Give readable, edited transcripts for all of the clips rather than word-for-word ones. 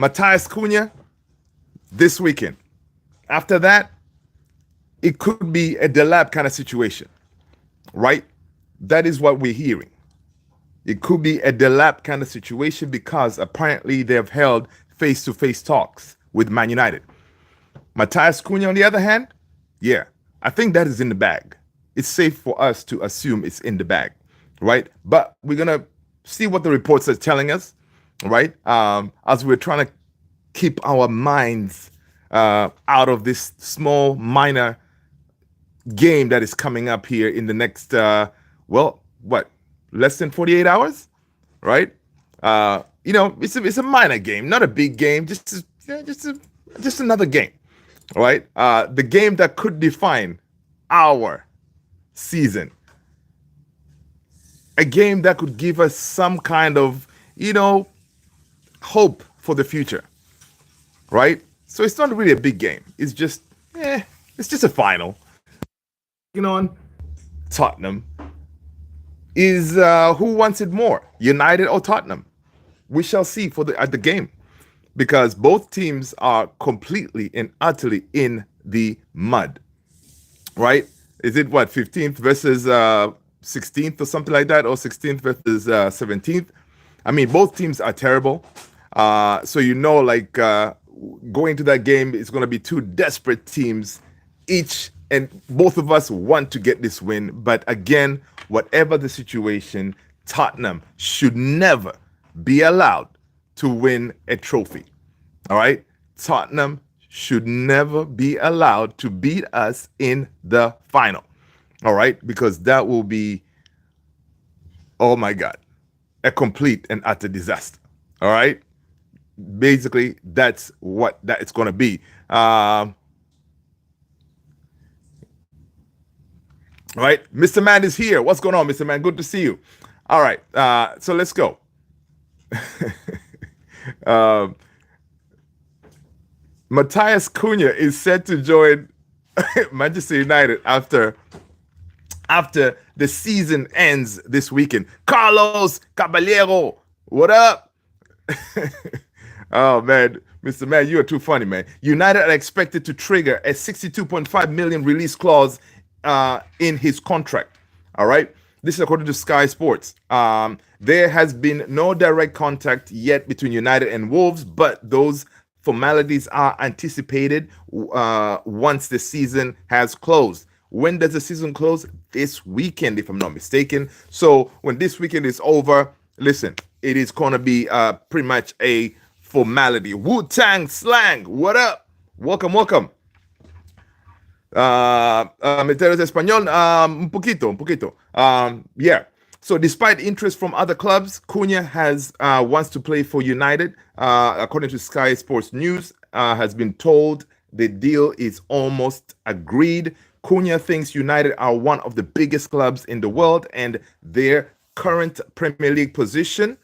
Matthias Cunha this weekend. After that, it could be a Delap kind of situation, right? That is what we're hearing. It could be a Delap kind of situation because apparently they've held face-to-face talks with Man United. Matthias Cunha, on the other hand, yeah, I think that is in the bag. It's safe for us to assume it's in the bag, right? But we're gonna see what the reports are telling us, right? As we're trying to keep our minds out of this small, minor game that is coming up here in the next, less than 48 hours, right? It's a minor game, not a big game, just another game, right? The game that could define our season, a game that could give us some kind of, hope for the future, right? So it's not really a big game. It's just a final. On Tottenham is who wants it more, United or Tottenham? We shall see at the game, because both teams are completely and utterly in the mud, right? Is it 15th versus 16th or something like that, or 16th versus 17th? I mean, both teams are terrible. So going to that game, it's going to be two desperate teams, each and both of us want to get this win. But again, whatever the situation, Tottenham should never be allowed to win a trophy. All right? Tottenham should never be allowed to beat us in the final. All right? Because that will be, oh my God, a complete and utter disaster. All right? Basically, that's what that it's going to be. All right, Mr. Man is here. What's going on, Mr. Man? Good to see you. All right, so let's go. Matthias Cunha is set to join Manchester United after the season ends this weekend. Carlos Caballero, what up? Oh, man. Mr. Man, you are too funny, man. United are expected to trigger a 62.5 million release clause in his contract. All right. This is according to Sky Sports. There has been no direct contact yet between United and Wolves, but those formalities are anticipated once the season has closed. When does the season close? This weekend, if I'm not mistaken. So when this weekend is over, listen, it is going to be pretty much a formality. Wu-Tang Slang, what up? Welcome. Meteros Español, un poquito. Yeah. So despite interest from other clubs, Cunha wants to play for United. According to Sky Sports News, has been told the deal is almost agreed. Cunha thinks United are one of the biggest clubs in the world, and their current Premier League position,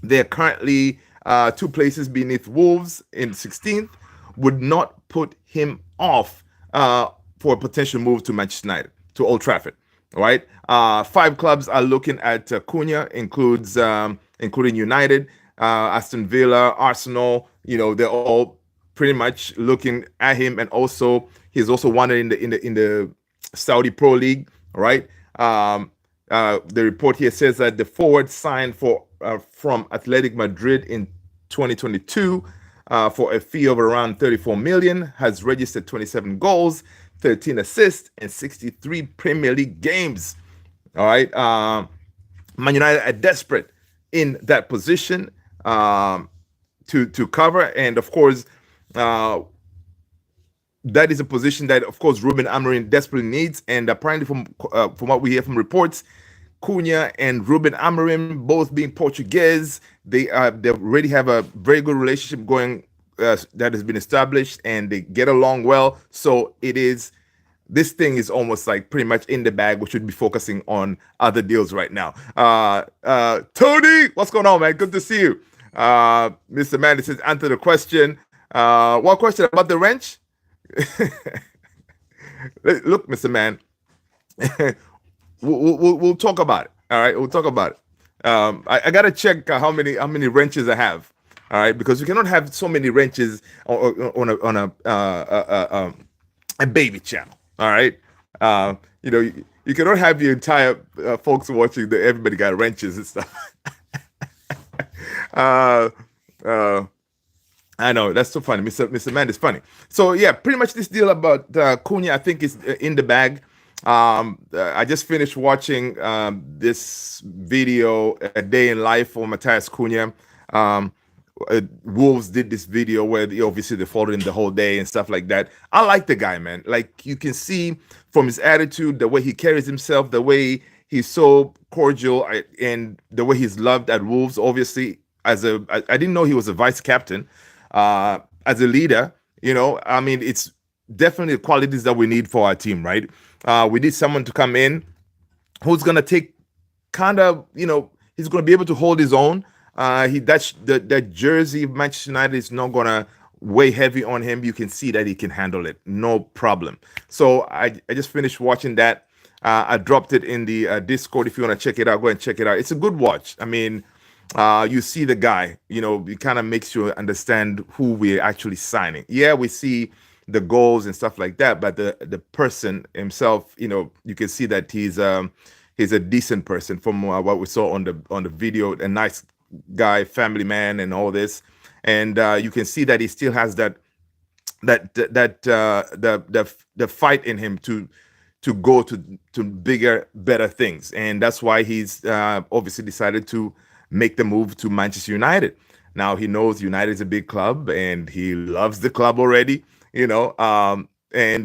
they're currently 2 places beneath Wolves in 16th, would not put him off for a potential move to Manchester United, to Old Trafford. All right. 5 clubs are looking at Cunha, including United, Aston Villa, Arsenal. They're all pretty much looking at him, and also he's also wanted in the Saudi Pro League. All right. The report here says that the forward signed from Athletic Madrid in 2022 for a fee of around 34 million, has registered 27 goals, 13 assists, and 63 Premier League games. All right. Man United are desperate in that position to cover. And of course, that is a position that, of course, Ruben Amorim desperately needs. And apparently from what we hear from reports, Cunha and Ruben Amorim, both being Portuguese, they already have a very good relationship going that has been established, and they get along well. So this thing is almost like pretty much in the bag. We should be focusing on other deals right now. Tony, what's going on, man? Good to see you. Mr. Man, this is answer the question. What question about the wrench? Look, Mr. Man, we'll talk about it. All right, we'll talk about it. I gotta check how many wrenches I have. All right, because you cannot have so many wrenches on a baby channel. All right, you cannot have your entire folks watching the everybody got wrenches and stuff. uh, uh, I know that's so funny. Mr. Man is funny. So yeah, pretty much this deal about Cunha, I think is in the bag. I just finished watching this video, A Day in Life for Matthias Cunha. Wolves did this video where obviously they followed him the whole day and stuff like that. I like the guy, man. Like you can see from his attitude, the way he carries himself, the way he's so cordial, and the way he's loved at Wolves. Obviously, I didn't know he was a vice captain. As a leader, I mean, it's definitely the qualities that we need for our team, right? We need someone to come in who's gonna take kind of, he's gonna be able to hold his own. That jersey of Manchester United is not gonna weigh heavy on him. You can see that he can handle it, no problem. So I just finished watching that. I dropped it in the Discord. If you want to check it out, go and check it out. It's a good watch. I mean, you see the guy, it kind of makes you understand who we're actually signing. Yeah, we see the goals and stuff like that, but the person himself, you can see that he's a decent person from what we saw on the video, a nice guy, family man, and all this. And you can see that he still has the fight in him to go to bigger, better things, and that's why he's obviously decided to make the move to Manchester United. Now he knows United is a big club and he loves the club already, and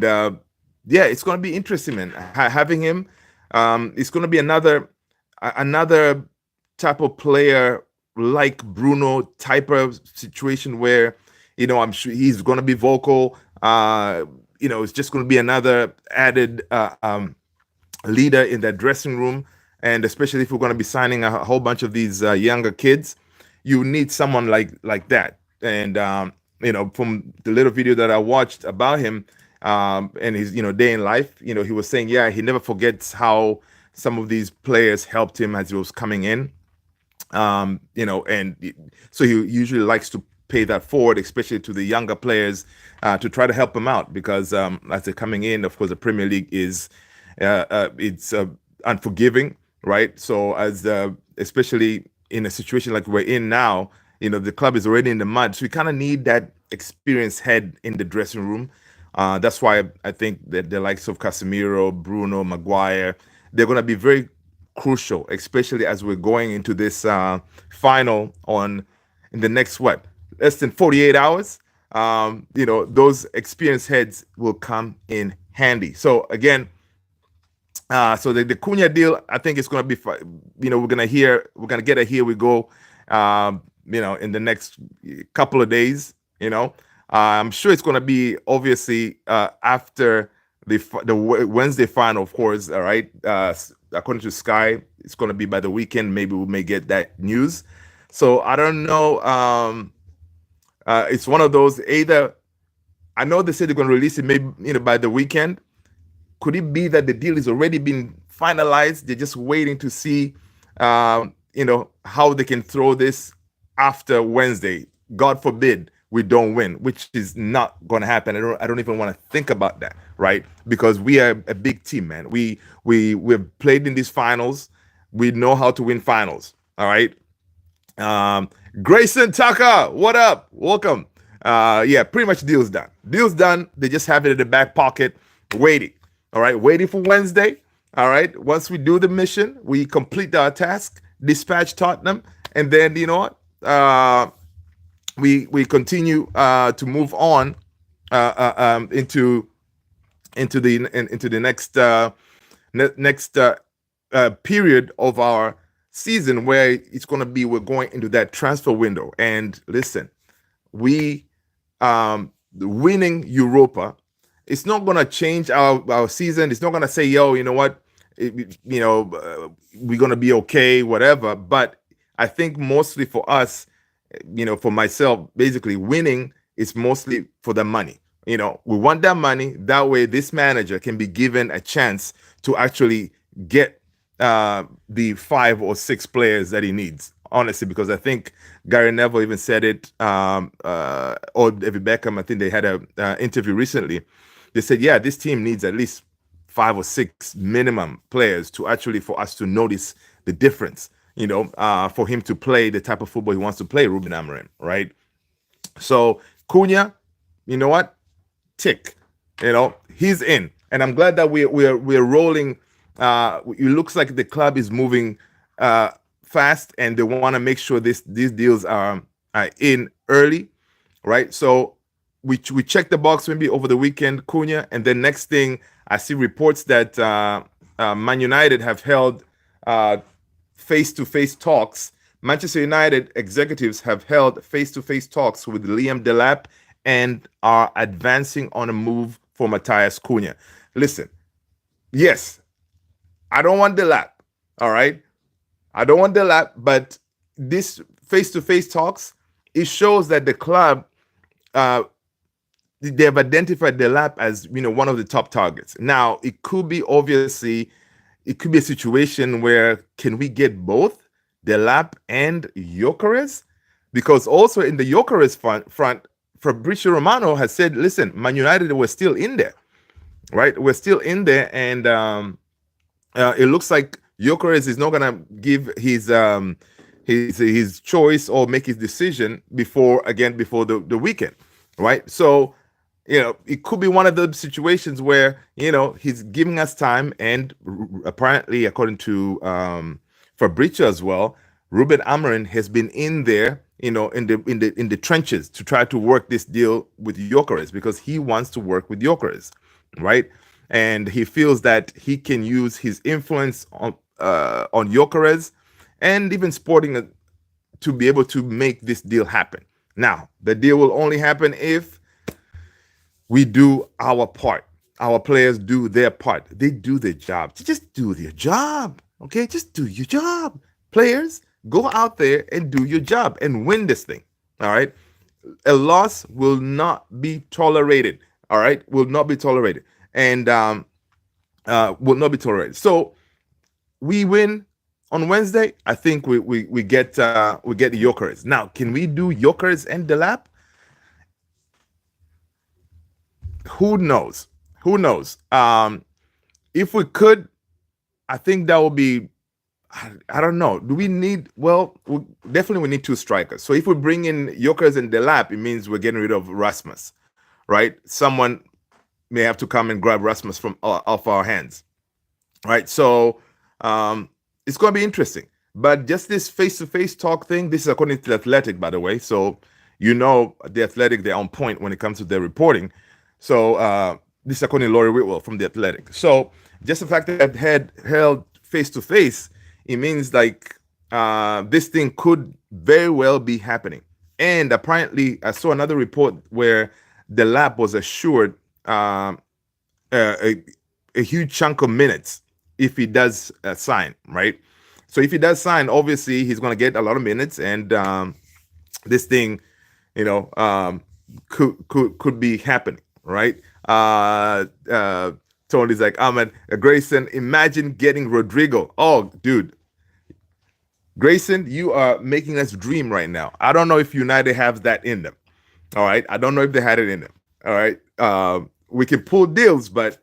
yeah, it's going to be interesting, man. Having him, it's going to be another type of player like Bruno type of situation where, I'm sure he's going to be vocal. It's just going to be another added leader in that dressing room. And especially if we're going to be signing a whole bunch of these younger kids, you need someone like that. And from the little video that I watched about him and his day in life, he was saying, yeah, he never forgets how some of these players helped him as he was coming in. And so he usually likes to pay that forward, especially to the younger players, to try to help them out because as they're coming in, of course, the Premier League is it's unforgiving. Right. So especially in a situation like we're in now, the club is already in the mud. So we kind of need that experienced head in the dressing room. That's why I think that the likes of Casemiro, Bruno, Maguire, they're going to be very crucial, especially as we're going into this final in the next, less than 48 hours. Those experienced heads will come in handy. So again, so the Cunha deal, I think it's going to be, we're going to get a here we go, in the next couple of days, I'm sure it's going to be obviously after the Wednesday final, of course. All right. According to Sky, it's going to be by the weekend. Maybe we may get that news. So I don't know. It's one of those, either, I know they said they're going to release it maybe, by the weekend. Could it be that the deal has already been finalized? They're just waiting to see, how they can throw this after Wednesday. God forbid we don't win, which is not going to happen. I don't even want to think about that, right? Because we are a big team, man. We've played in these finals. We know how to win finals. All right. Grayson Tucker, what up? Welcome. Yeah, pretty much deal's done. Deal's done. They just have it in the back pocket, waiting. All right, waiting for Wednesday. All right, once we do the mission, we complete our task, dispatch Tottenham, and then we continue to move on into the next period of our season, where it's going to be, we're going into that transfer window. And listen, we winning Europa, it's not going to change our season. It's not going to say, yo, you know what, we're going to be okay, whatever. But I think mostly for us, for myself, basically winning is mostly for the money. We want that money. That way, this manager can be given a chance to actually get the 5 or 6 players that he needs honestly, because I think Gary Neville even said it, or David Beckham. I think they had a interview recently. They said, yeah, this team needs at least 5 or 6 minimum players to actually for us to notice the difference. For him to play the type of football he wants to play, Ruben Amorim, right? So Cunha, you know what? Tick. He's in, and I'm glad that we're rolling. It looks like the club is moving fast, and they want to make sure these deals are in early, right? So we check the box maybe over the weekend, Cunha, and then next thing I see reports that Man United have held face-to-face talks. Manchester United executives have held face-to-face talks with Liam Delap and are advancing on a move for Matthias Cunha. Listen, yes, I don't want Delap, all right? I don't want Delap, but this face-to-face talks, it shows that the club, they have identified Delap as one of the top targets. Now, it could be a situation where can we get both Delap and Gyökeres? Because also in the Gyökeres front, Fabrizio Romano has said, listen, Man United were still in there, right? We're still in there, and it looks like Gyökeres is not gonna give his choice or make his decision before the weekend, right? So it could be one of those situations where he's giving us time, and apparently, according to Fabrizio as well, Ruben Amorim has been in there, in the trenches to try to work this deal with Gyökeres because he wants to work with Gyökeres, right? And he feels that he can use his influence on Gyökeres and even Sporting to be able to make this deal happen. Now, the deal will only happen if we do our part. Our players do their part. They do their job. Just do their job, okay? Just do your job. Players, go out there and do your job and win this thing, all right? A loss will not be tolerated, all right? Will not be tolerated, and will not be tolerated. So we win on Wednesday. I think we get Gyökeres. Now, can we do Gyökeres and Delap? Who knows? If we could, I think that would be, I don't know. Do we need, definitely we need 2 strikers. So if we bring in Gyökeres and Delap, it means we're getting rid of Rasmus, right? Someone may have to come and grab Rasmus from off our hands, right? So it's going to be interesting. But just this face-to-face talk thing, this is according to The Athletic, by the way. So The Athletic, they're on point when it comes to their reporting. So this is according to Laurie Whitwell from The Athletic. So just the fact that it had held face-to-face, it means like this thing could very well be happening. And apparently, I saw another report where Delap was assured a huge chunk of minutes if he does sign, right? So if he does sign, obviously he's going to get a lot of minutes, and this thing, could be happening, right? Tony's like, Ahmed, Grayson, imagine getting Rodrigo. Oh, dude. Grayson, you are making us dream right now. I don't know if United have that in them. All right. I don't know if they had it in them. All right. We can pull deals, but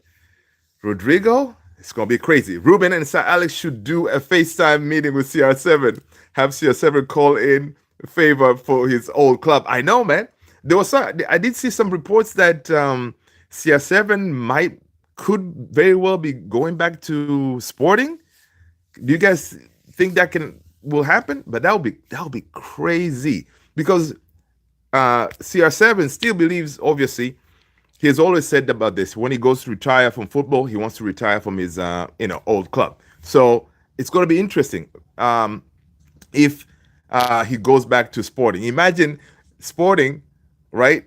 Rodrigo, it's going to be crazy. Ruben and Sir Alex should do a FaceTime meeting with CR7. Have CR7 call in favor for his old club. I know, man. I did see some reports that CR7 could very well be going back to Sporting. Do you guys think that will happen? But that would be crazy, because CR7 still believes, obviously, he has always said about this. When he goes to retire from football, he wants to retire from his old club. So it's going to be interesting if he goes back to Sporting. Imagine Sporting, right?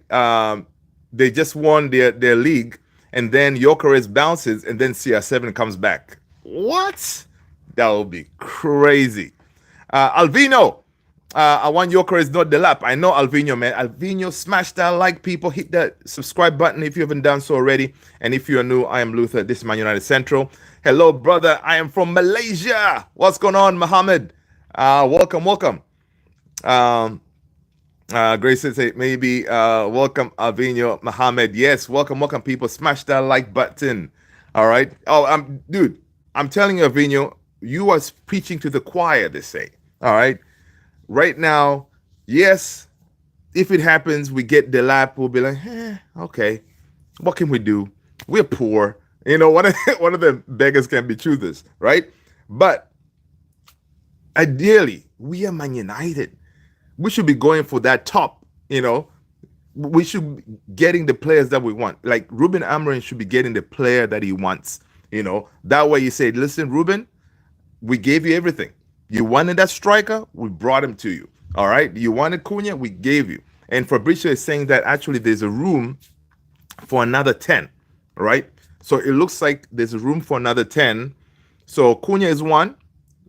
They just won their league, and then Gyökeres bounces, and then CR7 comes back. What? That would be crazy. Alvino, I want Gyökeres, not Delap. I know Alvino, man. Alvino, smash that like, people. Hit that subscribe button if you haven't done so already. And if you are new, I am Luther. This is Man United Central. Hello, brother. I am from Malaysia. What's going on, Mohammed? Welcome. Um, Grace says, hey, maybe welcome Alvino Mohammed. Yes, welcome people. Smash that like button. All right. Oh, dude, I'm telling you, Alvino, you are preaching to the choir. They say. All right. Right now, yes, if it happens, we get Delap. We'll be like, okay, what can we do? We're poor. One of one of the beggars can be choosers, right? But ideally, we are Man United. We should be going for that top. We should be getting the players that we want. Like Ruben Amorim should be getting the player that he wants. That way you say, listen, Ruben, we gave you everything. You wanted that striker, we brought him to you. All right. You wanted Cunha, we gave you. And Fabrizio is saying that actually there's a room for another 10, right? So it looks like there's a room for another 10. So Cunha is one.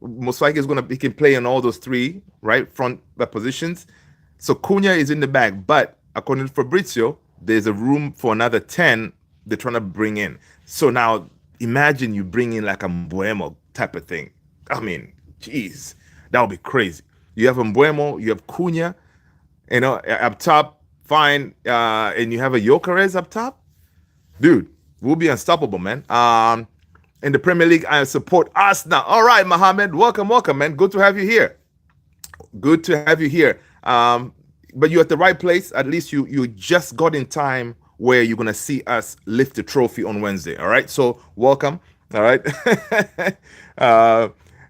Most likely he can play on all those three, right? Front positions. So Cunha is in the bag. But according to Fabrizio, there's a room for another 10 they're trying to bring in. So now imagine you bring in like a Mbuemo type of thing. I mean, jeez, that would be crazy. You have Mbuemo, you have Cunha, up top, fine, and you have a Gyökeres up top, dude. We'll be unstoppable, man. In the Premier League, I support Arsenal. All right, Mohammed, welcome, man. Good to have you here. Good to have you here. But you're at the right place. At least you just got in time where you're gonna see us lift the trophy on Wednesday. All right, so welcome. All right.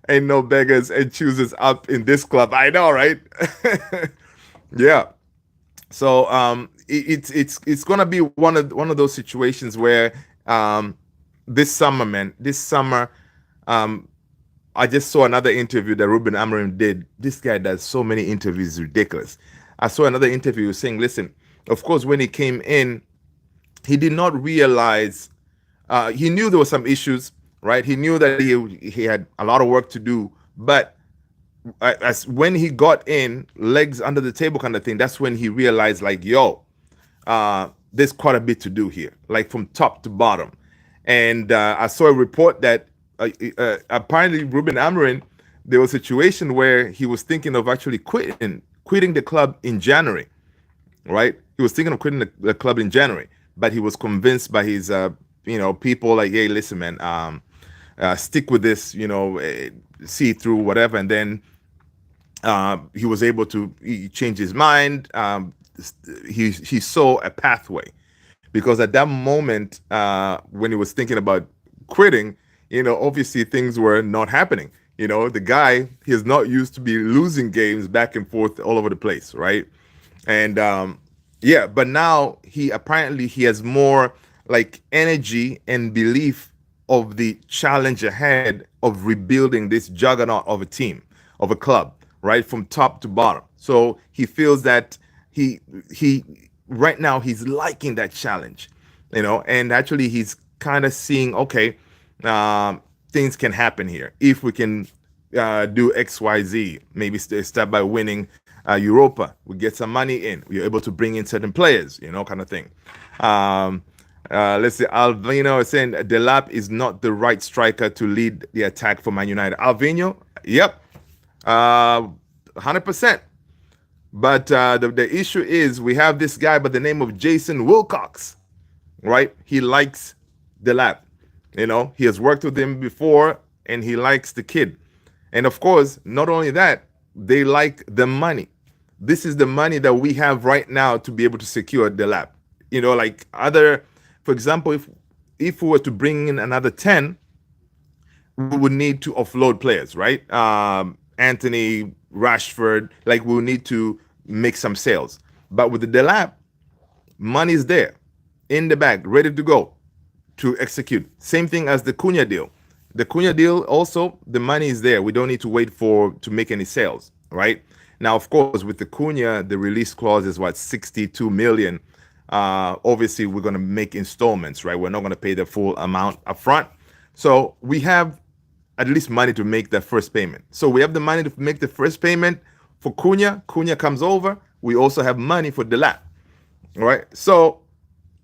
Ain't no beggars and choosers up in this club. I know, right? Yeah. So it's gonna be one of those situations where this summer, I just saw another interview that Ruben Amorim did. This guy does so many interviews, it's ridiculous. I saw another interview saying, listen, of course, when he came in, he did not realize, he knew there were some issues, right? He knew that he had a lot of work to do, but as when he got in, legs under the table kind of thing, that's when he realized, like, yo, there's quite a bit to do here, like from top to bottom. And I saw a report that apparently Ruben Amorim, there was a situation where he was thinking of actually quitting the club in January, right? He was thinking of quitting the club in January, but he was convinced by his people, like, hey, listen, man, stick with this, see through whatever. And then he was able to change his mind. He saw a pathway, because at that moment, when he was thinking about quitting, obviously things were not happening. The guy, he is not used to be losing games back and forth all over the place, right? And but now he has more like energy and belief of the challenge ahead of rebuilding this juggernaut of a team, of a club, right, from top to bottom. So he feels that he right now he's liking that challenge, and actually he's kind of seeing, okay, things can happen here if we can do XYZ. Maybe start by winning Europa. We get some money in. We're able to bring in certain players, kind of thing. Let's see. Alvino is saying Delap is not the right striker to lead the attack for Man United. Alvino, yep, 100%. But the issue is we have this guy by the name of Jason Wilcox, right? He likes Delap. He has worked with him before, and he likes the kid. And of course, not only that, they like the money. This is the money that we have right now to be able to secure Delap. Like for example, if we were to bring in another 10, we would need to offload players, right? Anthony, Rashford, like we'll need to make some sales. But with the Delap, money's there, in the bag, ready to go to execute. Same thing as the Cunha deal. The Cunha deal also, the money is there. We don't need to wait to make any sales, right? Now, of course, with the Cunha, the release clause is 62 million. Obviously, we're going to make installments, right? We're not going to pay the full amount upfront. So we have at least money to make that first payment. So we have the money to make the first payment for Cunha. Cunha comes over. We also have money for Delap, right? So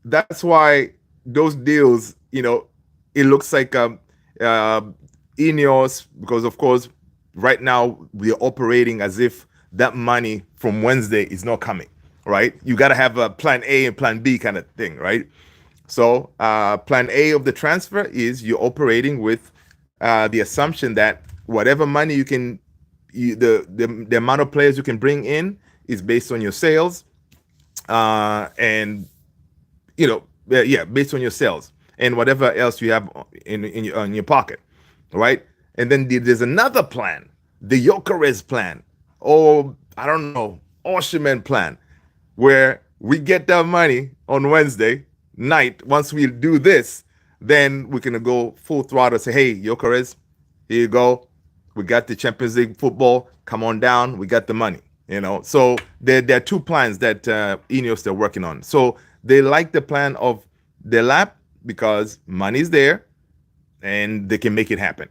that's why those deals, it looks like Ineos, because of course, right now we are operating as if that money from Wednesday is not coming, right? You got to have a plan A and plan B kind of thing, right? So plan A of the transfer is you're operating with the assumption that whatever money you can, the amount of players you can bring in is based on your sales, and yeah, based on your sales and whatever else you have in your pocket, right? And then there's another plan, the Jokeres plan, or I don't know, Osherman plan, where we get that money on Wednesday night. Once we do this, then we can go full throttle. Say, hey, Jokeres, here you go. We got the Champions League football. Come on down. We got the money. So there are two plans that Ineos they're working on. So they like the plan of Delap because money's there and they can make it happen.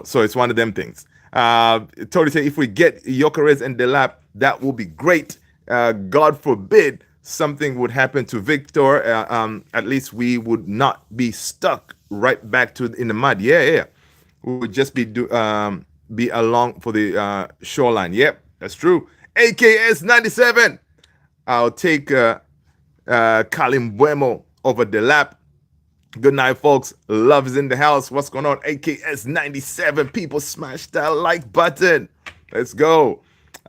So it's one of them things. Totally say if we get Jokeres and Delap, that will be great. God forbid something would happen to Victor. At least we would not be stuck right back in the mud. Yeah. We would just be along for the shoreline. Yep, that's true. AKS 97. I'll take Kalimbuemo over Delap. Good night, folks. Love is in the house. What's going on? AKS 97. People smash that like button. Let's go.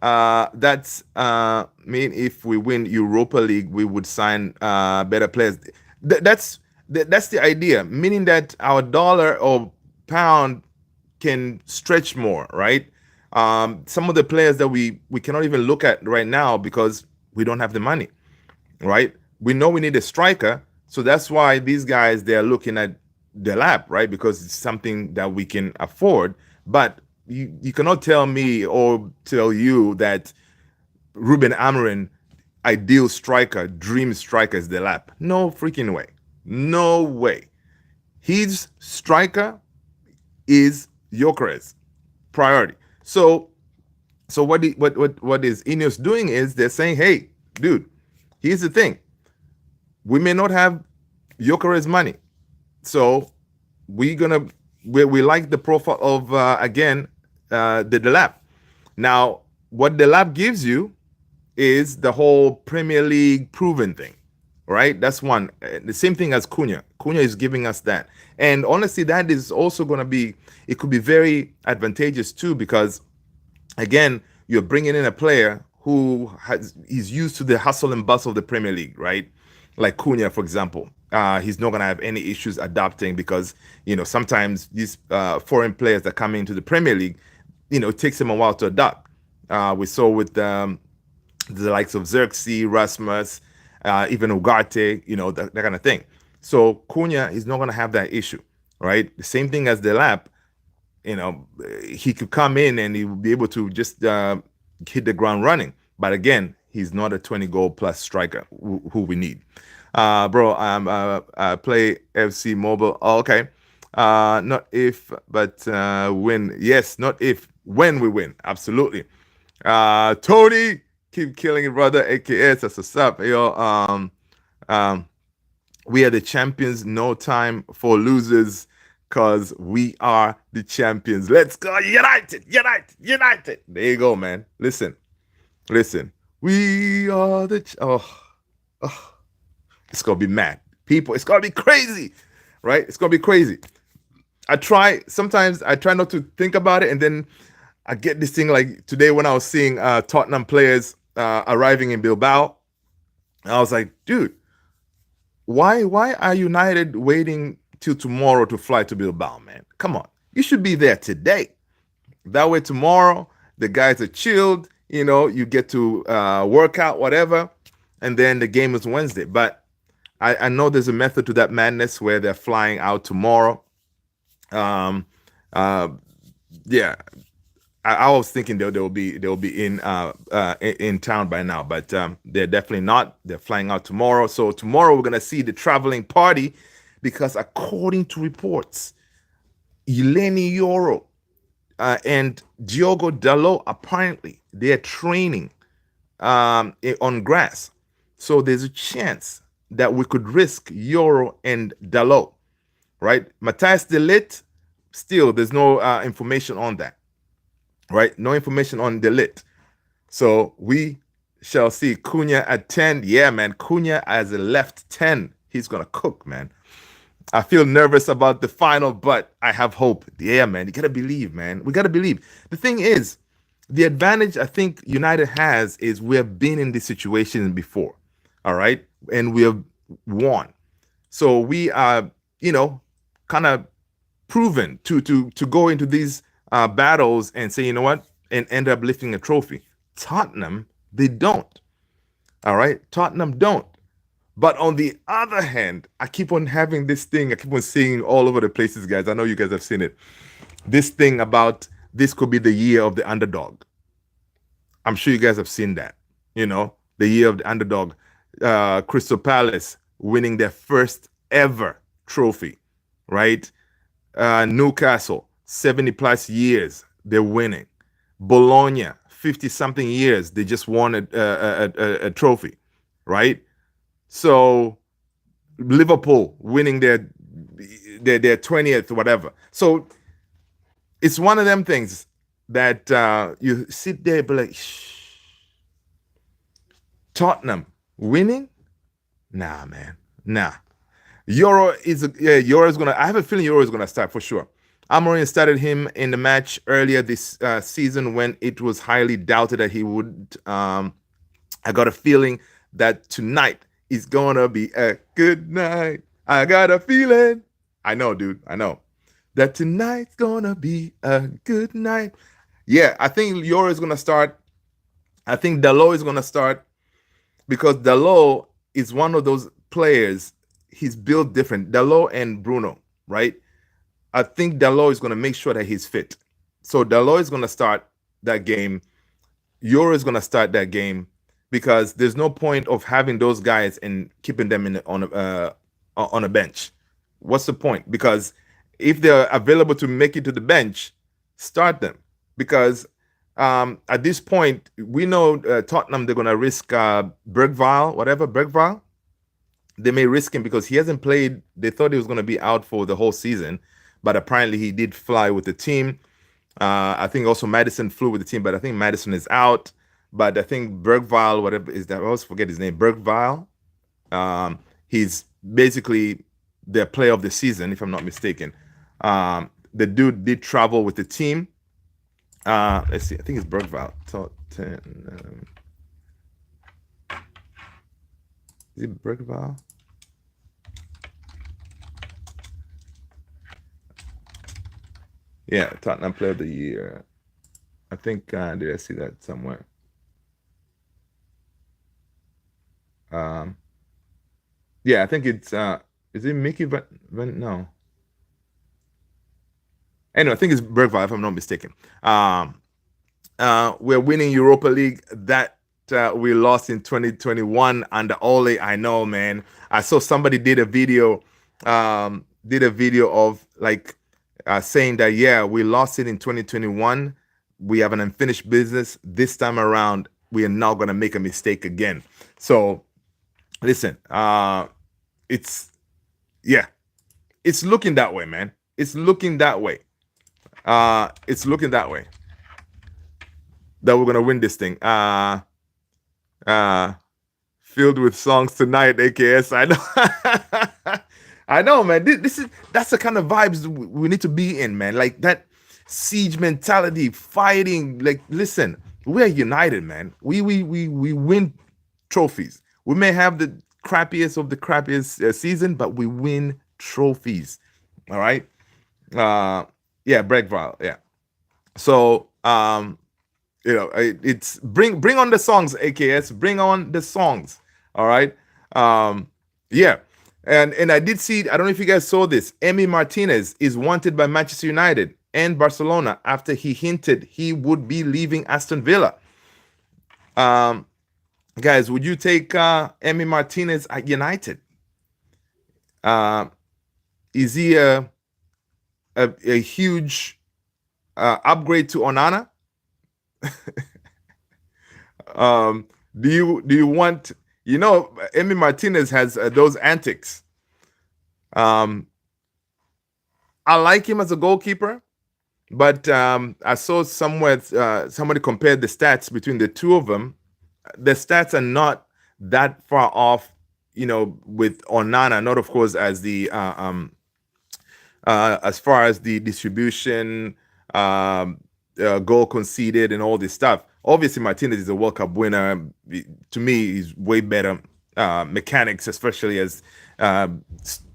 That's mean if we win Europa League, we would sign better players. That's the idea, meaning that our dollar or pound can stretch more, right? Some of the players that we cannot even look at right now because we don't have the money, right? We know we need a striker, so that's why these guys they're looking at Delap, right? Because it's something that we can afford. But you cannot tell me or tell you that Ruben Amorim ideal striker, dream striker is Delap. No freaking way. No way. His striker is Jokeres priority. So what is Ineos doing is they're saying, hey, dude, here's the thing. We may not have Jokeres money. So we like the profile of the Delap. Now, what Delap gives you is the whole Premier League proven thing, right? That's one. The same thing as CUNHA. CUNHA is giving us that. And honestly, that is also going to be, it could be very advantageous too, because again, you're bringing in a player who is used to the hustle and bustle of the Premier League, right? Like CUNHA, for example. He's not going to have any issues adapting because, sometimes these foreign players that come into the Premier League, it takes them a while to adapt. We saw with the likes of Xerxes, Rasmus, even Ugarte, that kind of thing. So CUNHA is not going to have that issue, right? The same thing as Delap, he could come in and he will be able to just hit the ground running. But again, he's not a 20-goal plus striker who we need. Bro, I play FC Mobile. Oh, okay. Not if, but when. Yes, not if, when we win. Absolutely. Tony, keep killing it, brother. AKS, that's what's up. Yo, we are the champions. No time for losers, because we are the champions. Let's go. United. There you go, man. Listen. We are the... Oh. It's going to be mad. People, it's going to be crazy, right? It's going to be crazy. Sometimes I try not to think about it, and then I get this thing like today when I was seeing Tottenham players arriving in Bilbao. I was like, dude, why are United waiting till tomorrow to fly to Bilbao, man? Come on. You should be there today. That way tomorrow, the guys are chilled, you get to work out, whatever, and then the game is Wednesday. But I know there's a method to that madness where they're flying out tomorrow. Yeah, I was thinking they'll be in town by now, but they're definitely not. They're flying out tomorrow. So tomorrow we're gonna see the traveling party, because according to reports, Eleni Yoro and Diogo Dalot apparently they're training on grass. So there's a chance that we could risk Yoro and Dalot, right? Matthias de Ligt, still there's no information on that, right? No information on de Ligt. So we shall see. Cunha at 10. Yeah, man. Cunha as a left 10. He's going to cook, man. I feel nervous about the final, but I have hope. Yeah, man. You got to believe, man. We got to believe. The thing is, the advantage I think United has is we have been in this situation before. All right. And we have won. So we are, kind of proven to go into these battles and say, you know what, and end up lifting a trophy. Tottenham, they don't. All right, Tottenham don't. But on the other hand, I keep on having this thing. I keep on seeing all over the places, guys. I know you guys have seen it. This thing about this could be the year of the underdog. I'm sure you guys have seen that. The year of the underdog. Crystal Palace winning their first ever trophy, right? Newcastle, 70 plus years, they're winning. Bologna, 50 something years, they just won a trophy, right? So Liverpool winning their 20th, whatever. So it's one of them things that you sit there and be like, shh. Tottenham winning? Nah, man. Nah. Euro is gonna. I have a feeling Euro is gonna start for sure. Amorim started him in the match earlier this season when it was highly doubted that he would. I got a feeling that tonight is gonna be a good night. I got a feeling. I know, dude. I know that tonight's gonna be a good night. Yeah, I think Euro is gonna start. I think Dalot is gonna start because Dalot is one of those players. He's built different. Dalot and Bruno, right? I think Dalot is going to make sure that he's fit. So Dalot is going to start that game. Euro is going to start that game because there's no point of having those guys and keeping them on a bench. What's the point? Because if they're available to make it to the bench, start them. Because at this point, we know Tottenham, they're going to risk Bergvall. They may risk him because he hasn't played. They thought he was going to be out for the whole season, but apparently he did fly with the team. I think also Madison flew with the team, but I think Madison is out. But I think Bergvall, whatever is that, I always forget his name, Bergvall. He's basically their player of the season, if I'm not mistaken. The dude did travel with the team. Let's see, I think it's Bergvall. Is it Bergvall? Yeah, Tottenham Player of the Year. I think did I see that somewhere? Yeah, I think it's is it Mickey Van no. Anyway, I think it's Bergvall if I'm not mistaken. We're winning Europa League that we lost in 2021 under Ole. I know, man. I saw somebody did a video of like saying that, yeah, we lost it in 2021. We have an unfinished business. This time around, we are not going to make a mistake again. So, listen, it's looking that way, man. It's looking that way. It's looking that way that we're going to win this thing. Filled with songs tonight, AKS. I know. I know, man. That's the kind of vibes we need to be in, man. Like that siege mentality, fighting. Like, listen, we're united, man. We win trophies. We may have the crappiest of the crappiest season, but we win trophies. All right. Yeah, Bergvall. Yeah. So it's bring on the songs, AKS. Bring on the songs. All right. Yeah. And I did see, I don't know if you guys saw this. Emi Martinez is wanted by Manchester United and Barcelona after he hinted he would be leaving Aston Villa. Guys, would you take Emi Martinez at United? Is he a huge upgrade to Onana? Do you want? Emi Martinez has those antics. I like him as a goalkeeper, But I saw somewhere somebody compared the stats between the two of them. The stats are not that far off, with Onana. Not, of course, as far as the distribution, goal conceded, and all this stuff. Obviously, Martinez is a World Cup winner. To me, he's way better mechanics, especially as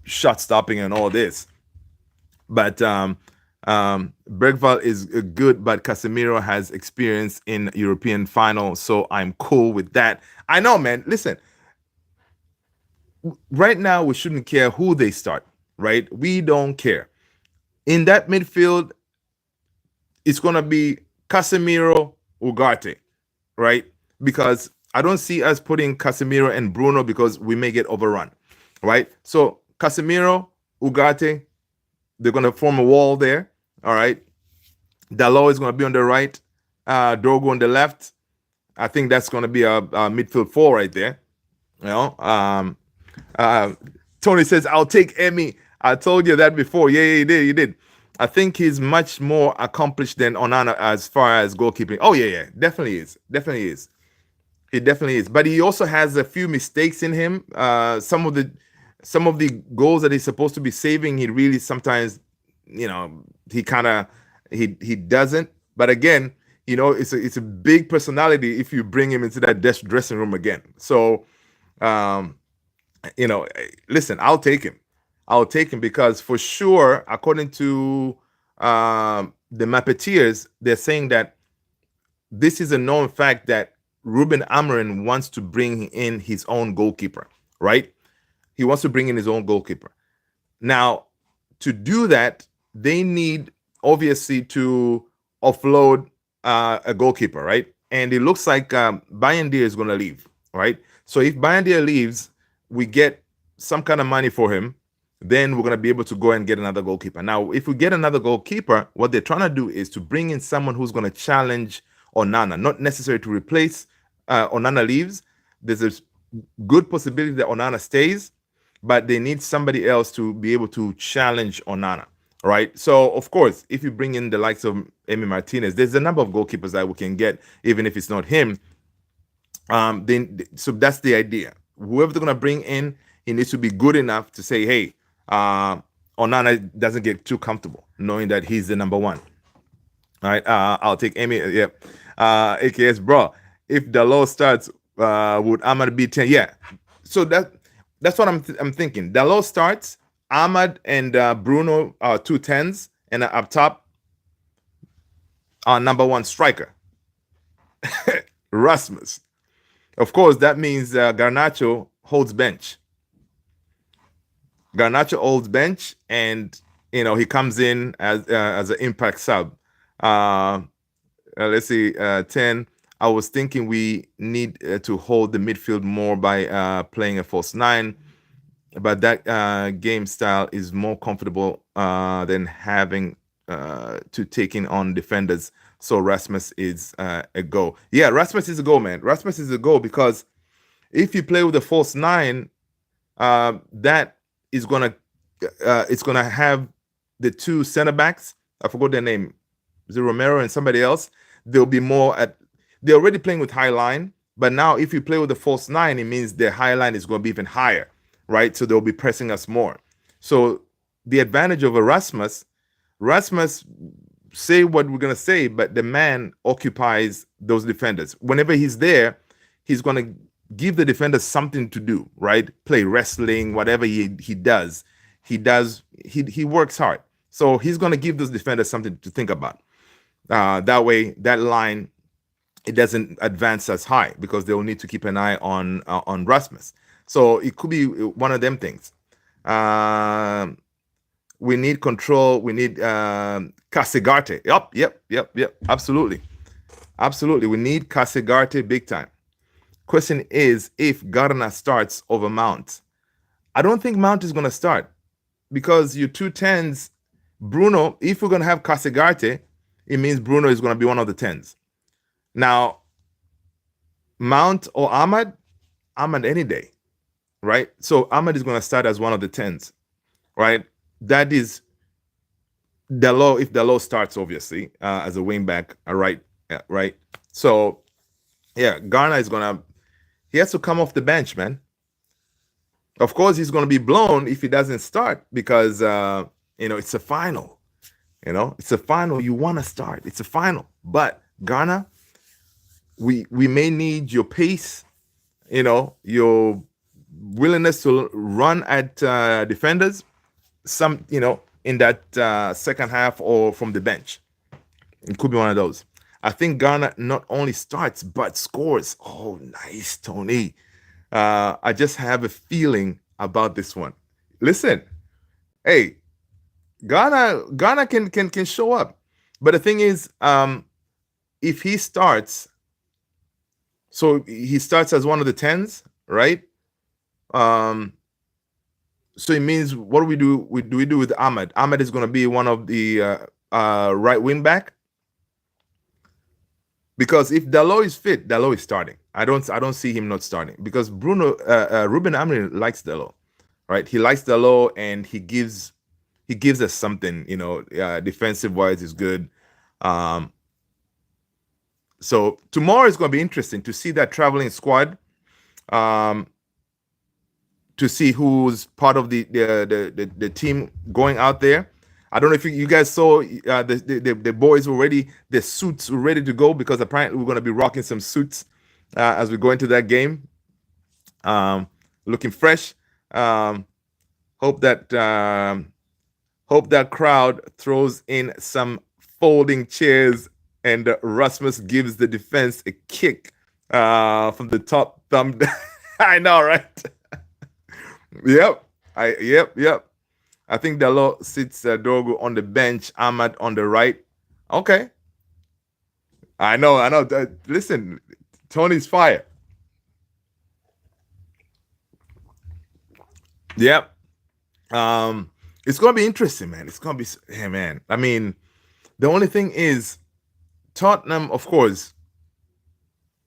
shot stopping and all this. But Bergvall is good, but Casemiro has experience in European final, so I'm cool with that. I know, man. Listen, right now we shouldn't care who they start, right? We don't care. In that midfield, it's gonna be Casemiro, Ugarte, right? Because I don't see us putting Casemiro and Bruno because we may get overrun, right? So Casemiro, Ugarte, they're gonna form a wall there, all right. Dalot is gonna be on the right, Drogo on the left. I think that's gonna be a midfield four right there. You know, uh, Tony says, "I'll take Emmy." I told you that before. Yeah, you did. You did. I think he's much more accomplished than Onana as far as goalkeeping. Oh yeah, definitely is. Definitely is. He definitely is. But he also has a few mistakes in him. Some of the goals that he's supposed to be saving, he really sometimes, he kind of he doesn't. But again, it's a big personality if you bring him into that dressing room again. So, um, listen, I'll take him. I'll take him because for sure, according to the Mappeteers, they're saying that this is a known fact that Ruben Amorim wants to bring in his own goalkeeper, right? He wants to bring in his own goalkeeper. Now, to do that, they need obviously to offload a goalkeeper, right? And it looks like Bayindir is going to leave, right? So if Bayindir leaves, we get some kind of money for him, then we're going to be able to go and get another goalkeeper. Now, if we get another goalkeeper, what they're trying to do is to bring in someone who's going to challenge Onana, not necessarily to replace Onana leaves. There's a good possibility that Onana stays, but they need somebody else to be able to challenge Onana, right? So, of course, if you bring in the likes of Emi Martinez, there's a number of goalkeepers that we can get, even if it's not him. So that's the idea. Whoever they're going to bring in, he needs to be good enough to say, hey, Onana doesn't get too comfortable knowing that he's the number one. All right, I'll take Amy. Yeah, AKS, bro. If Dalot starts, would Ahmad be 10? Yeah. So that's what I'm thinking. Dalot starts, Ahmad and Bruno are 2 10s, and up top, our number one striker, Rasmus. Of course, that means Garnacho holds bench. Garnacho holds bench, and he comes in as an impact sub. Let's see, 10. I was thinking we need to hold the midfield more by playing a false 9, but that game style is more comfortable than having to taking on defenders. So Rasmus is a go. Yeah, Rasmus is a go, man. Rasmus is a go because if you play with a false 9, that is gonna it's gonna have the two center backs. I forgot their name. Is it Romero and somebody else? They'll be more at. They're already playing with high line, but now if you play with the false 9, it means their high line is going to be even higher, right? So they'll be pressing us more. So the advantage of Rasmus, say what we're going to say, but the man occupies those defenders. Whenever he's there, he's going to give the defenders something to do, right? Play wrestling, whatever he does. He works hard. So he's going to give those defenders something to think about. That way, that line, it doesn't advance as high because they'll need to keep an eye on Rasmus. So it could be one of them things. We need control. We need Casegarte. Yep. Absolutely. We need Casegarte big time. Question is if Garna starts over Mount. I don't think Mount is going to start because your 2 10s, Bruno, if we're going to have Casegarte, it means Bruno is going to be one of the 10s. Now, Mount or Ahmad any day, right? So Ahmad is going to start as one of the 10s, right? That is Delo, if Delo starts, obviously, as a wing back, right, right. So yeah, Garner is gonna. He has to come off the bench, man. Of course, he's gonna be blown if he doesn't start because it's a final. It's a final. You want to start. It's a final. But Garner, we may need your pace. Your willingness to run at defenders. Some, in that second half or from the bench. It could be one of those. I think Ghana not only starts but scores. Oh, nice, Tony. I just have a feeling about this one. Listen, hey, Ghana can show up, but the thing is, if he starts, so he starts as one of the 10s, right? So it means what do we do? We do with Ahmed? Ahmed is going to be one of the right wing back. Because if Dalot is fit, Dalot is starting. I don't see him not starting because Ruben Amorim likes Dalot, right? He likes Dalot and he gives us something. Defensive wise is good. So tomorrow is going to be interesting to see that traveling squad. To see who's part of the team going out there. I don't know if you guys saw the boys already, the suits were ready to go because apparently we're going to be rocking some suits as we go into that game. Looking fresh. Hope that crowd throws in some folding chairs and Rasmus gives the defense a kick from the top thumb. I know, right? Yep. I think Dalot sits Dorgo on the bench, Ahmad on the right. Okay. I know. Listen, Tony's fire. Yep. It's gonna be interesting, man. It's gonna be, hey, man. I mean, the only thing is, Tottenham, of course,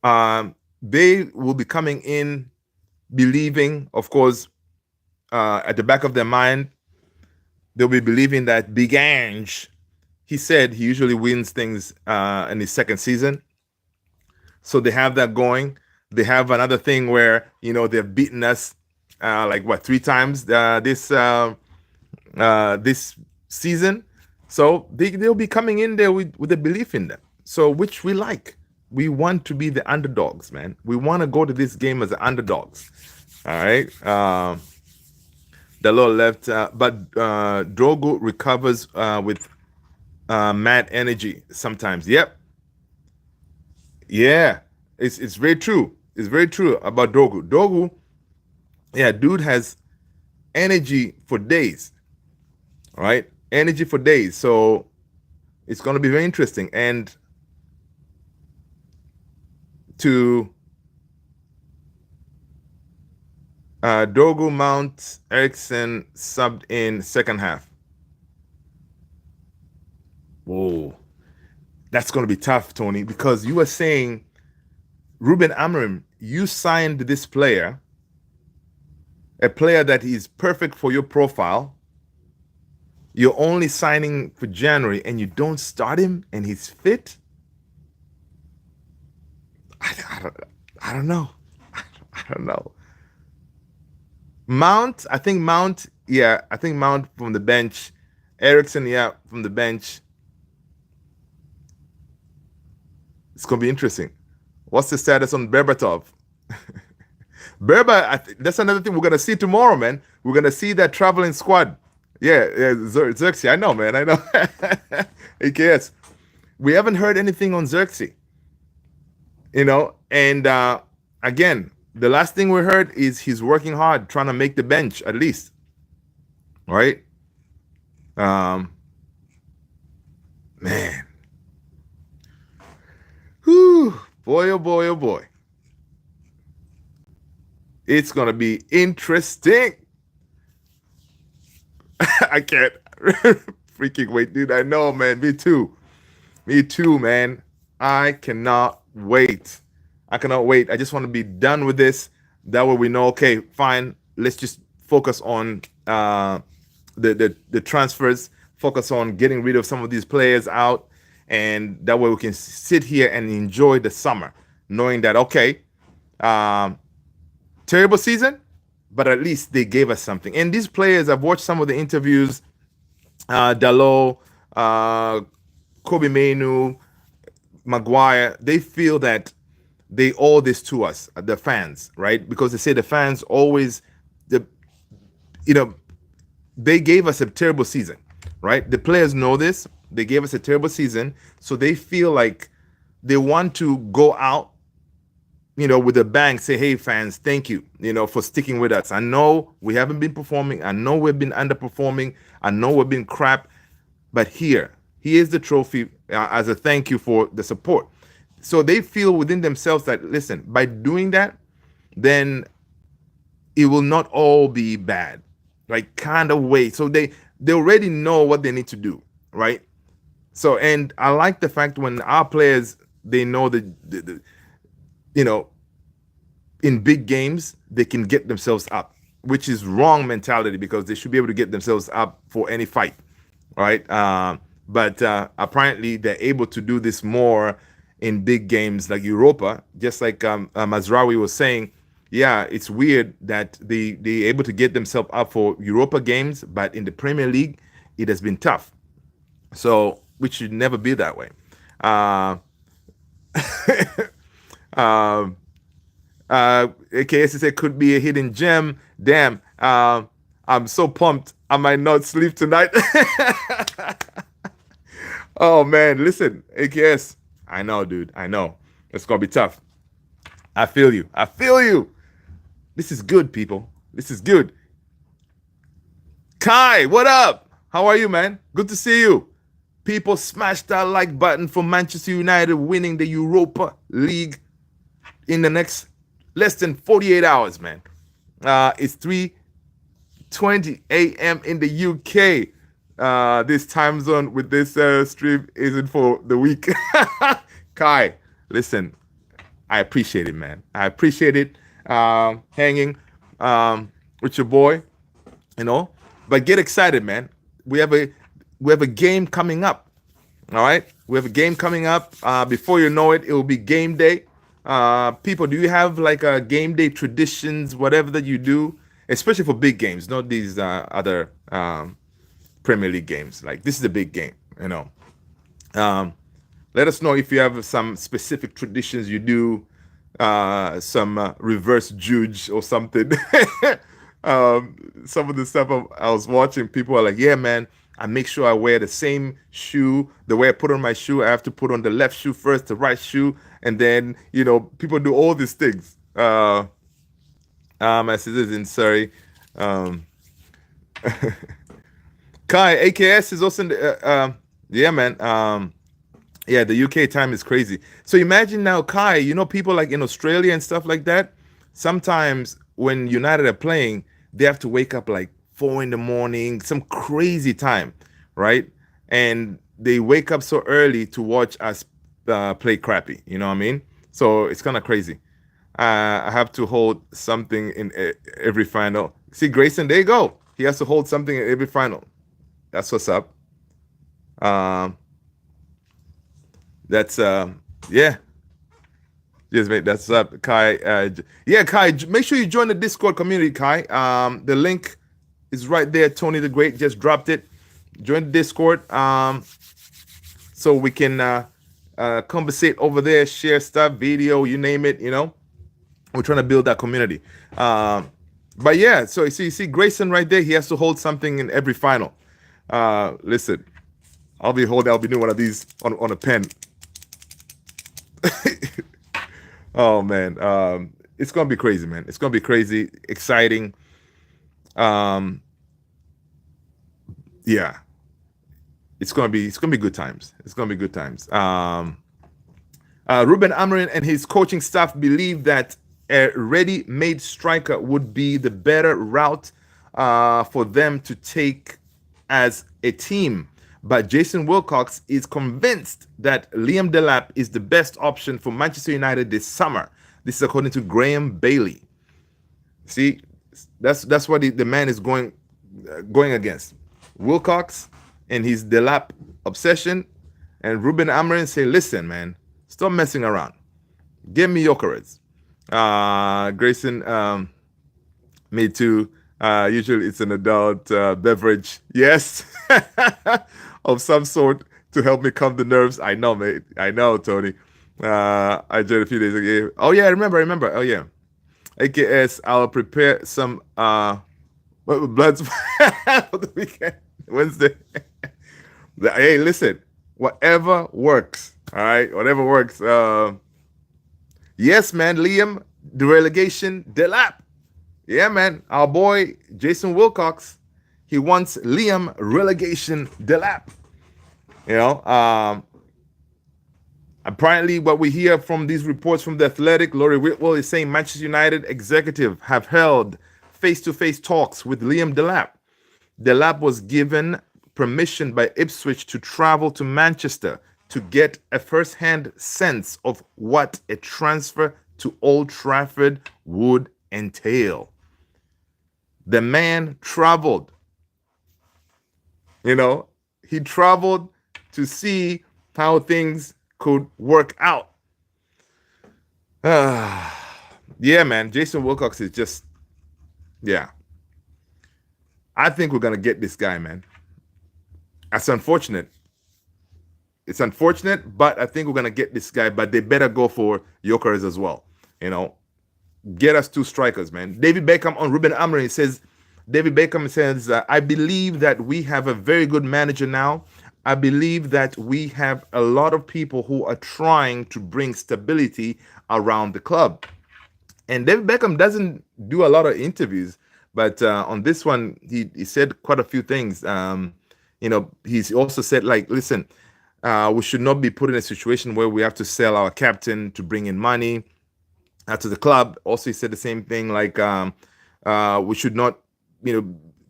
they will be coming in believing, of course, at the back of their mind, they'll be believing that Big Ange, he said he usually wins things in his second season. So they have that going. They have another thing where, they've beaten us 3 times this season. So they'll be coming in there with a belief in them. So which we like. We want to be the underdogs, man. We want to go to this game as the underdogs. All right. Dalot left, but Drogo recovers with mad energy sometimes. Yep. Yeah, it's very true. It's very true about Drogo. Drogo, yeah, dude has energy for days. All right, energy for days. So it's going to be very interesting. And to Dogu, Mount, Ericsson subbed in second half. Whoa. That's going to be tough, Tony, because you were saying, Ruben Amorim, you signed this player, a player that is perfect for your profile. You're only signing for January and you don't start him and he's fit? I don't know. I don't know. Mount from the bench. Ericsson, from the bench. It's going to be interesting. What's the status on Berbatov? That's another thing we're going to see tomorrow, man. We're going to see that traveling squad. Yeah, Xerxes. I know, man. I know. AKS. We haven't heard anything on Xerxes. And again, the last thing we heard is he's working hard, trying to make the bench at least. Right? Man. Whew. Boy, oh boy, oh boy. It's going to be interesting. I can't freaking wait, dude. I know, man. Me too, man. I cannot wait. I just want to be done with this. That way we know, okay, fine. Let's just focus on the transfers. focus on getting rid of some of these players out, and that way we can sit here and enjoy the summer, knowing that okay, um, terrible season, but at least they gave us something. And these players, I've watched some of the interviews, Dalot, Kobe Mainu, Maguire, they feel that they owe this to us, the fans, right? Because they say the fans always, the you know, they gave us a terrible season, right? The players know this. They gave us a terrible season, so they feel like they want to go out, with a bang, say, hey, fans, thank you, for sticking with us. I know we haven't been performing. I know we've been underperforming. I know we've been crap. But here's the trophy as a thank you for the support. So they feel within themselves that, listen, by doing that, then it will not all be bad, like kind of way. So they already know what they need to do, right? So, and I like the fact when our players, they know that, in big games, they can get themselves up, which is wrong mentality because they should be able to get themselves up for any fight, right? But apparently they're able to do this more in big games like Europa, just like Mazraoui was saying. Yeah, it's weird that they able to get themselves up for Europa games, but in the Premier League, it has been tough. So, which should never be that way. AKS said could be a hidden gem. Damn, I'm so pumped. I might not sleep tonight. Oh man, listen, AKS. I know, dude. I know. It's gonna be tough. I feel you. I feel you. This is good, people. This is good. Kai, what up? How are you, man? Good to see you. People, smash that like button for Manchester United winning the Europa League in the next less than 48 hours, man. It's 3:20 a.m. in the UK. This time zone with this stream isn't for the week. Kai, listen, I appreciate it, man. I appreciate it hanging with your boy, But get excited, man. We have a game coming up. All right, we have a game coming up. Before you know it, it will be game day. People, do you have like game day traditions, whatever that you do, especially for big games, not these other Premier League games? Like this is a big game, Let us know if you have some specific traditions you do, some reverse juge or something. Some of the stuff I was watching, people are like, yeah, man, I make sure I wear the same shoe. The way I put on my shoe, I have to put on the left shoe first, the right shoe, and then, people do all these things. My sister's in Surrey. Kai, AKS is also in the, yeah, man. Yeah, the UK time is crazy. So imagine now, Kai, people like in Australia and stuff like that, sometimes when United are playing, they have to wake up like 4 a.m, some crazy time, right? And they wake up so early to watch us play crappy, you know what I mean? So it's kind of crazy. I have to hold something in every final. See, Grayson, there you go. He has to hold something in every final. That's what's up. That's yeah. Yes, mate. That's up, Kai. Yeah, Kai. Make sure you join the Discord community, Kai. The link is right there. Tony the Great just dropped it. Join the Discord, so we can conversate over there, share stuff, video, you name it. We're trying to build that community. But yeah, so you see Grayson right there. He has to hold something in every final. Listen, I'll be doing one of these on a pen. Oh man, it's gonna be crazy, man. It's gonna be crazy, exciting. Yeah, it's gonna be good times. It's gonna be good times. Ruben Amorim and his coaching staff believe that a ready-made striker would be the better route for them to take as a team. But Jason Wilcox is convinced that Liam Delap is the best option for Manchester United this summer. This is according to Graham Bailey. See, that's what the man is going against. Wilcox in his Delap obsession, and Ruben Amorim say, "Listen, man, stop messing around. Give me Jokeres." Grayson, me too. Usually it's an adult beverage, yes, of some sort to help me calm the nerves. I know, mate. I know, Tony. I joined a few days ago. Oh yeah, I remember. Oh yeah. AKS, I'll prepare some bloods for the weekend, Wednesday. Hey, listen, whatever works. All right, whatever works. Yes, man, Liam, the relegation, Delap. Yeah, man, our boy Jason Wilcox, he wants Liam relegation Delap. You know, apparently what we hear from these reports from the Athletic, Laurie Whitwell is saying Manchester United executive have held face-to-face talks with Liam Delap. Delap was given permission by Ipswich to travel to Manchester to get a first-hand sense of what a transfer to Old Trafford would entail. The man traveled. He traveled to see how things could work out. Yeah, man. Jason Wilcox is just, yeah. I think we're going to get this guy, man. That's unfortunate. It's unfortunate, but I think we're going to get this guy, but they better go for Jokeres as well. Get us 2 strikers, man. David Beckham on Ruben Amorim says, I believe that we have a very good manager now. I believe that we have a lot of people who are trying to bring stability around the club. And David Beckham doesn't do a lot of interviews, but on this one, he said quite a few things. He's also said, like, listen, we should not be put in a situation where we have to sell our captain to bring in money to the club. Also, he said the same thing, like, we should not,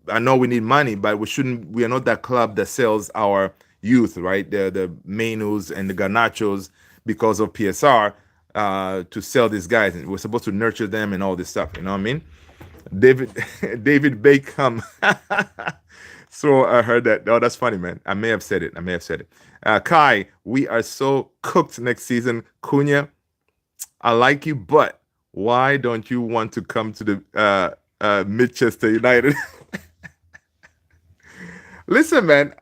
I know we need money, but we are not that club that sells our youth, right? The Mainus and the Garnachos because of PSR to sell these guys. And we're supposed to nurture them and all this stuff. You know what I mean? David Beckham. So I heard that. Oh, that's funny, man. I may have said it. Kai, we are so cooked next season. Cunha, I like you, but why don't you want to come to the Manchester United? Listen, man,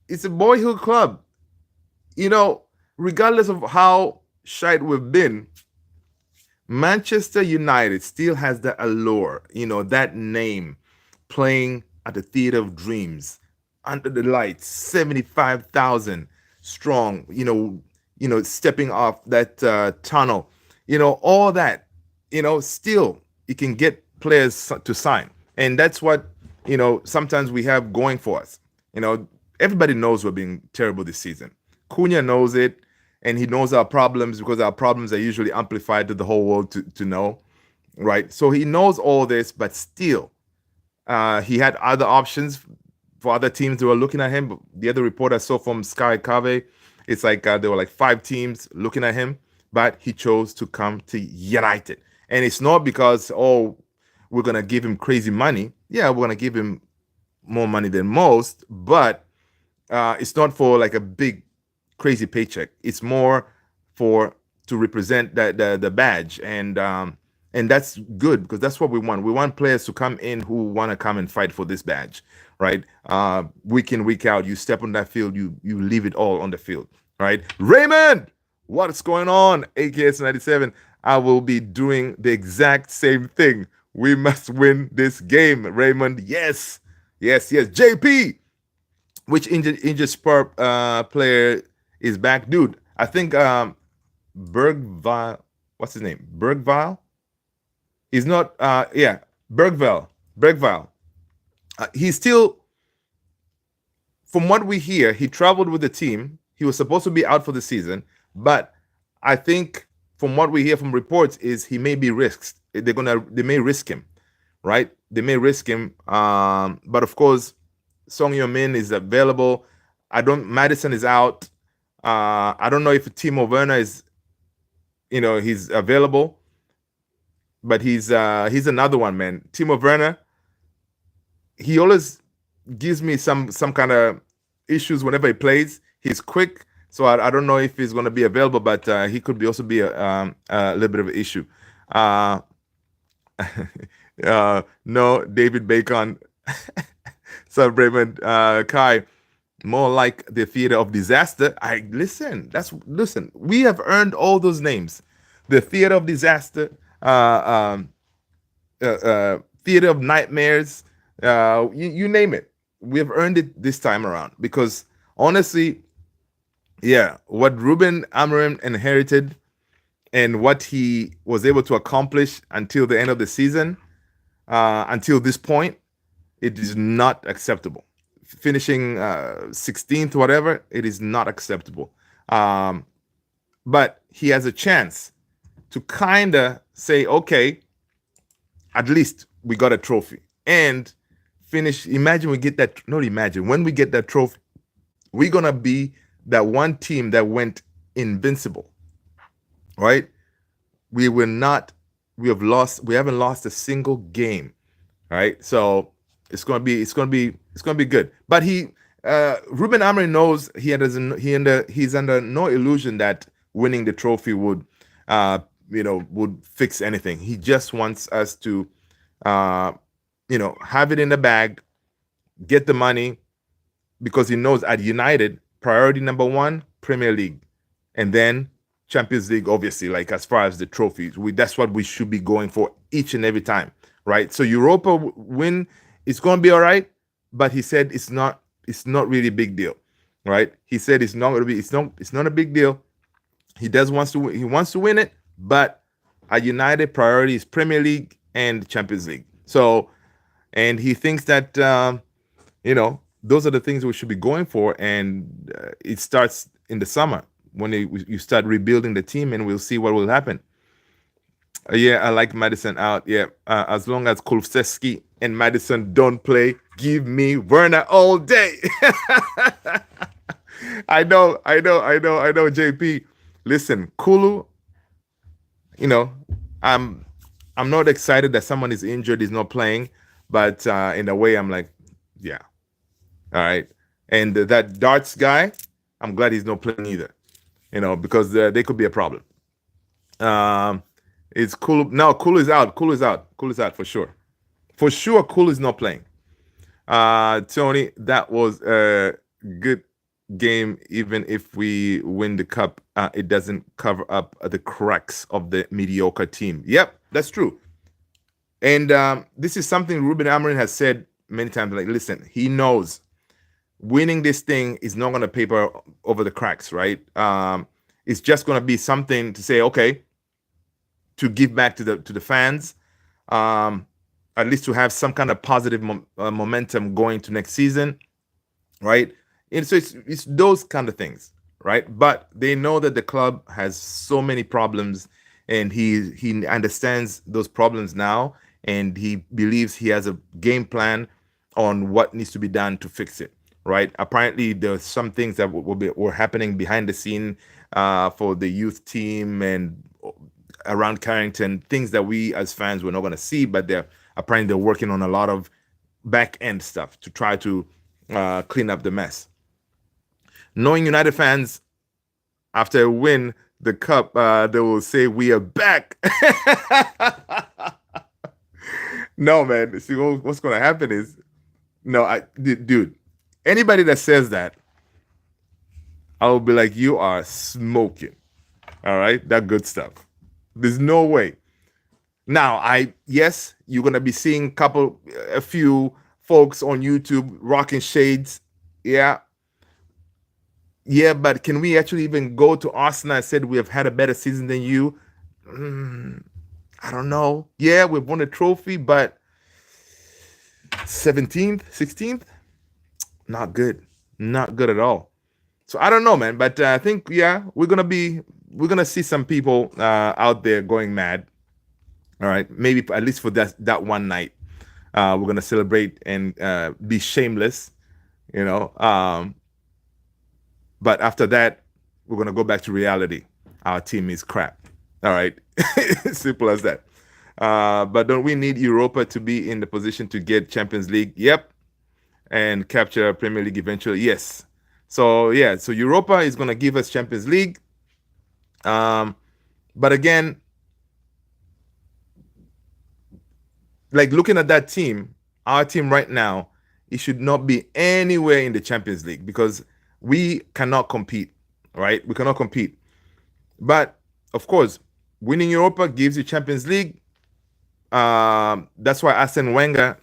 it's a boyhood club. Regardless of how shite we've been, Manchester United still has that allure, that name, playing at the Theatre of Dreams, under the lights, 75,000 strong, stepping off that tunnel, all that, still you can get players to sign. And that's what, sometimes we have going for us. Everybody knows we're being terrible this season. Cunha knows it, and he knows our problems because our problems are usually amplified to the whole world to know, right? So he knows all this, but still, he had other options for other teams that were looking at him. But the other report I saw from Sky Cave, it's like there were like 5 teams looking at him, but he chose to come to United. And it's not because, we're going to give him crazy money. Yeah, we're going to give him more money than most, but it's not for like a big crazy paycheck. It's more to represent the badge, and that's good because that's what we want. We want players to come in who want to come and fight for this badge, right? Week in, week out, you step on that field, you leave it all on the field, right? Raymond, what's going on? AKS 97. I will be doing the exact same thing. We must win this game, Raymond. Yes. JP, which injured Spur player is back? Dude, I think Bergvall, what's his name? Bergvall? He's not, Bergvall. He's still, from what we hear, he traveled with the team. He was supposed to be out for the season, but I think from what we hear from reports is he may be risked. They may risk him, right? They may risk him. But of course, Song Heung-min is available. Madison is out. I don't know if Timo Werner is, he's available. But he's another one, man. Timo Werner, he always gives me some kind of, issues whenever he plays. He's quick, so I don't know if he's going to be available, but he could be also be a little bit of an issue. Uh, no, David Bacon, Sir Raymond Kai, more like the theater of disaster. I listen. Listen. We have earned all those names. The theater of disaster, theater of nightmares. You name it. We have earned it this time around because honestly, yeah, what Ruben Amorim inherited and what he was able to accomplish until the end of the season, until this point, it is not acceptable. Finishing 16th, whatever, it is not acceptable. But he has a chance to kind of say, okay, at least we got a trophy and finish. Imagine we get that, not imagine, when we get that trophy, we're going to be that one team that went invincible, right? We haven't lost a single game, right? So it's gonna be good. But Ruben Amorim knows he's under no illusion that winning the trophy would fix anything. He just wants us to have it in the bag, get the money, because he knows at United, priority number one, Premier League, and then Champions League, obviously, like as far as the trophies. That's what we should be going for each and every time, right? So Europa win, it's going to be all right, but he said it's not really a big deal, right? He said it's not a big deal. He wants to win it, but at United, priority is Premier League and Champions League. So, and he thinks that those are the things we should be going for, and it starts in the summer when you start rebuilding the team, and we'll see what will happen. Yeah, I like Madison out. Yeah, as long as Kulusevski and Madison don't play, give me Werner all day. I know, JP. Listen, Kulu, I'm not excited that someone is injured, is not playing, but in a way, I'm like, yeah, all right. And that darts guy, I'm glad he's not playing either, because they could be a problem. It's cool. No, Cool is out. Cool is out for sure. For sure, Cool is not playing. Tony, that was a good game. Even if we win the cup, it doesn't cover up the cracks of the mediocre team. Yep, that's true. And this is something Ruben Amorim has said many times. Like, listen, he knows winning this thing is not going to paper over the cracks, right? It's just going to be something to say, okay, to give back to the fans, at least to have some kind of positive momentum going to next season, right? And so it's those kind of things, right? But they know that the club has so many problems, and he understands those problems now, and he believes he has a game plan on what needs to be done to fix it, right? Apparently, there's some things that were happening behind the scene for the youth team and around Carrington, things that we as fans were not going to see, but they're working on a lot of back end stuff to try to clean up the mess. Knowing United fans, after a win the cup, they will say we are back. No, man. See, what's going to happen is, no, dude, anybody that says that, I will be like, you are smoking. All right, that good stuff. There's no way. Now, yes, you're gonna be seeing a few folks on YouTube rocking shades. Yeah. But can we actually even go to Arsenal and said we have had a better season than you? I don't know. Yeah, we've won a trophy, but 17th, 16th, not good at all. So I don't know, man. But I think we're gonna see some people out there going mad. All right, maybe at least for that one night, we're gonna celebrate and be shameless, But after that, we're gonna go back to reality. Our team is crap. All right, simple as that. But don't we need Europa to be in the position to get Champions League? Yep, and capture Premier League eventually. Yes. So yeah, so Europa is gonna give us Champions League. But again, like looking at that team, our team right now, it should not be anywhere in the Champions League because we cannot compete, right? We cannot compete. But of course, winning Europa gives you Champions League. That's why Arsene Wenger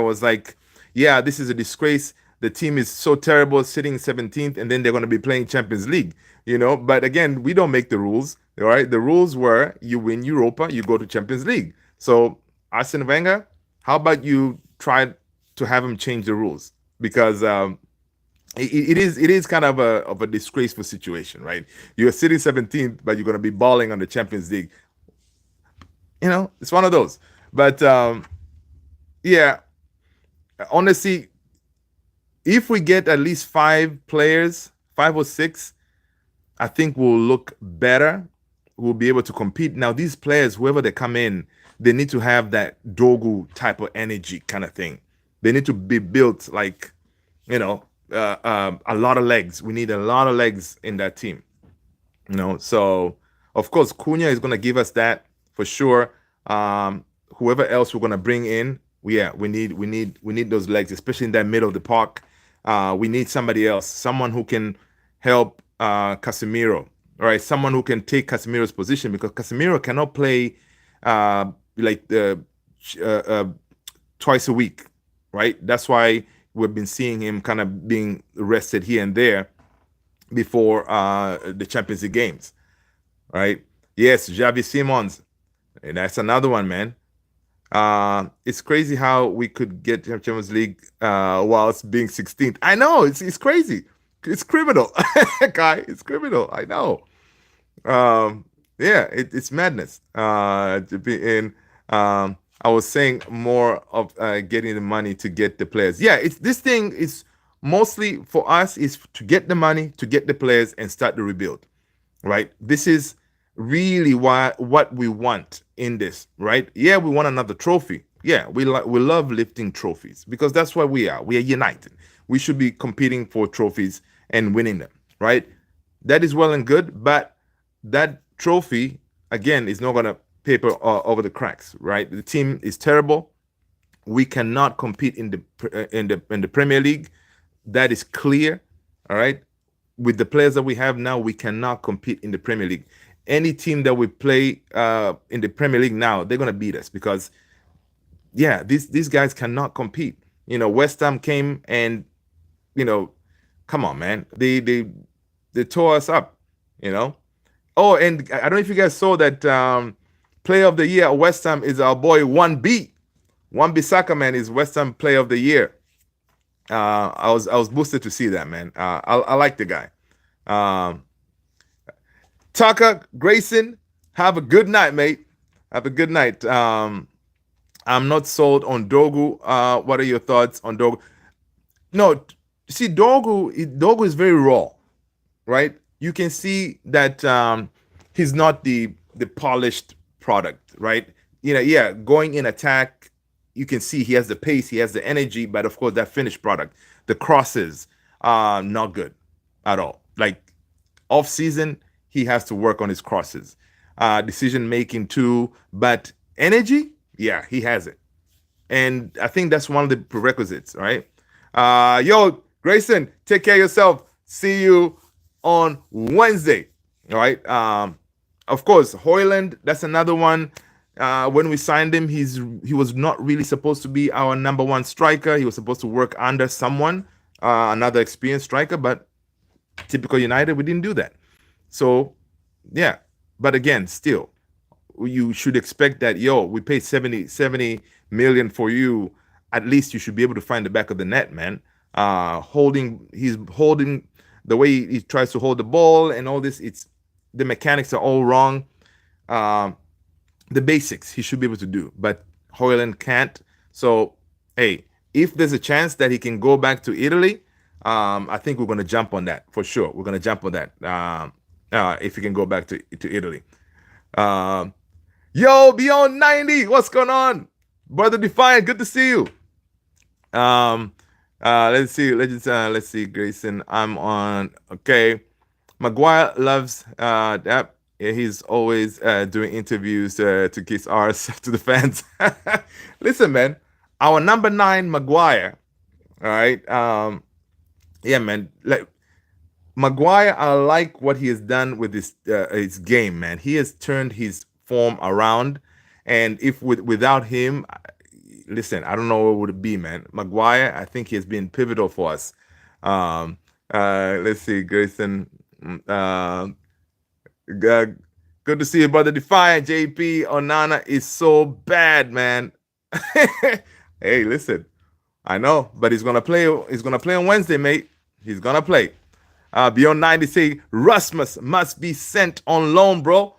was like, "Yeah, this is a disgrace. The team is so terrible, sitting 17th, and then they're going to be playing Champions League." But again, we don't make the rules, all right? The rules were you win Europa, you go to Champions League. So Arsene Wenger, how about you try to have him change the rules because it is kind of a disgraceful situation, right? You're sitting 17th, but you're going to be balling on the Champions League. It's one of those. But yeah, honestly, if we get at least 5 players, 5 or 6, I think we'll look better. We'll be able to compete. Now, these players, whoever they come in, they need to have that Dogu type of energy kind of thing. They need to be built like, a lot of legs. We need a lot of legs in that team. So of course Cunha is going to give us that for sure. Whoever else we're going to bring in, we need those legs, especially in that middle of the park. We need somebody else, someone who can help Casemiro, all right, someone who can take Casemiro's position because Casemiro cannot play like the twice a week, right? That's why we've been seeing him kind of being rested here and there before the Champions League games, right? Yes, Xavi Simons, and that's another one, man. It's crazy how we could get Champions League whilst being 16th. I know it's crazy. It's criminal, guy. It's criminal. I know. Yeah, it's madness. To be in. I was saying more of getting the money to get the players. Yeah, this thing is mostly for us is to get the money, to get the players, and start the rebuild. Right? This is really what we want in this. Right? Yeah, we want another trophy. Yeah, we love lifting trophies because that's what we are. We are united. We should be competing for trophies and winning them. Right? That is well and good, but that trophy again is not going to paper over the cracks, right? The team is terrible. We cannot compete in the Premier League. That is clear, all right? With the players that we have now, we cannot compete in the Premier League. Any team that we play in the Premier League now, they're gonna beat us because, yeah, these guys cannot compete. West Ham came and, come on, man, they tore us up. Oh, and I don't know if you guys saw that. Player of the Year at West Ham is our boy 1B. 1B Saka, man, is West Ham Player of the Year. I was boosted to see that, man. I like the guy. Tucker Grayson, have a good night, mate. Have a good night. I'm not sold on Dogu. What are your thoughts on Dogu? No, see, Dogu is very raw, right? You can see that he's not the polished product, right? Yeah, going in attack, you can see he has the pace, he has the energy, but of course that finished product, the crosses are not good at all. Like off season, he has to work on his crosses, decision making too, but energy, yeah, he has it, and I think that's one of the prerequisites, right? Yo, Grayson, take care of yourself. See you on Wednesday. All right. Of course, Hoyland, that's another one. When we signed him, he was not really supposed to be our number one striker. He was supposed to work under someone, another experienced striker, but typical United, we didn't do that. So, yeah. But again, still, you should expect that, we paid 70 million for you. At least you should be able to find the back of the net, man. He's holding the way he tries to hold the ball and all this. The mechanics are all wrong. The basics he should be able to do, but Hoyland can't. So, hey, if there's a chance that he can go back to Italy, I think we're going to jump on that for sure. We're going to jump on that if he can go back to Italy. Yo, Beyond 90, what's going on? Brother Defiant, good to see you. Let's see, Grayson. I'm on. Okay. Maguire loves that. Yeah, he's always doing interviews to kiss arse to the fans. Listen, man. Our number 9, Maguire. All right. Yeah, man. Like Maguire, I like what he has done with his game, man. He has turned his form around, and if without him, listen, I don't know what would it be, man. Maguire, I think he has been pivotal for us. Um, let's see, Grayson. Good, good to see you, brother. Defiant JP Onana is so bad, man. Hey, listen, I know, but he's gonna play. He's gonna play on Wednesday, mate. He's gonna play. Beyond 90 say Rasmus must be sent on loan, bro.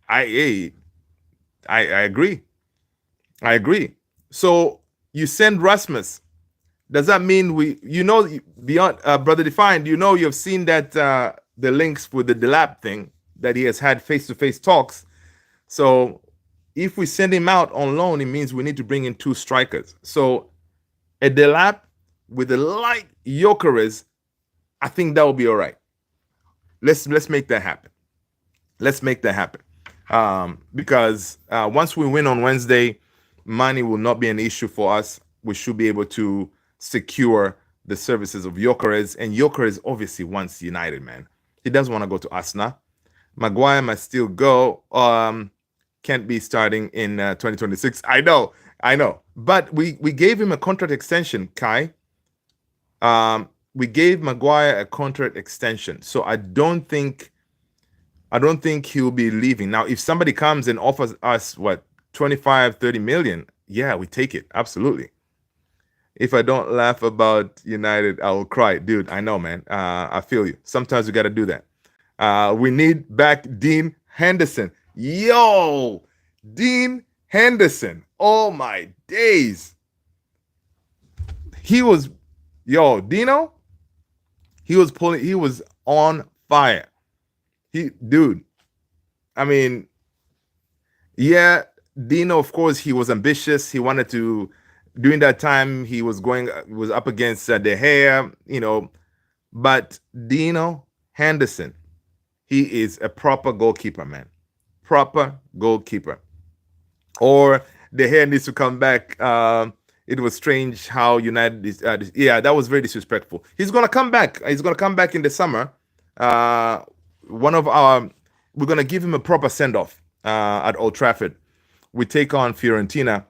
I I agree. I agree. So you send Rasmus. Does that mean beyond brother defined? You've seen that the links with the Delap thing that he has had face-to-face talks. So if we send him out on loan, it means we need to bring in 2 strikers. So a Delap with a light Jokeres, I think that will be all right. Let's make that happen. Let's make that happen. Because once we win on Wednesday, money will not be an issue for us. We should be able to secure the services of Jokeres. And Jokeres obviously wants United, man. He doesn't want to go to Arsenal. Maguire must still go. Can't be starting in 2026. I know. But we gave him a contract extension, Kai. We gave Maguire a contract extension. So I don't think he'll be leaving. Now, if somebody comes and offers us, 25, 30 million, yeah, we take it. Absolutely. If I don't laugh about United, I will cry. Dude, I know, man. I feel you. Sometimes we got to do that. We need back Dean Henderson. Yo, Dean Henderson. Oh, my days. Dino, he was on fire. Dude, I mean, yeah, Dino, of course, he was ambitious. He wanted to, during that time, he was up against De Gea, but Dino Henderson, he is a proper goalkeeper, man. Proper goalkeeper. Or De Gea needs to come back. It was strange how United is. That was very disrespectful. He's gonna come back. He's gonna come back in the summer. We're gonna give him a proper send off at Old Trafford. We take on Fiorentina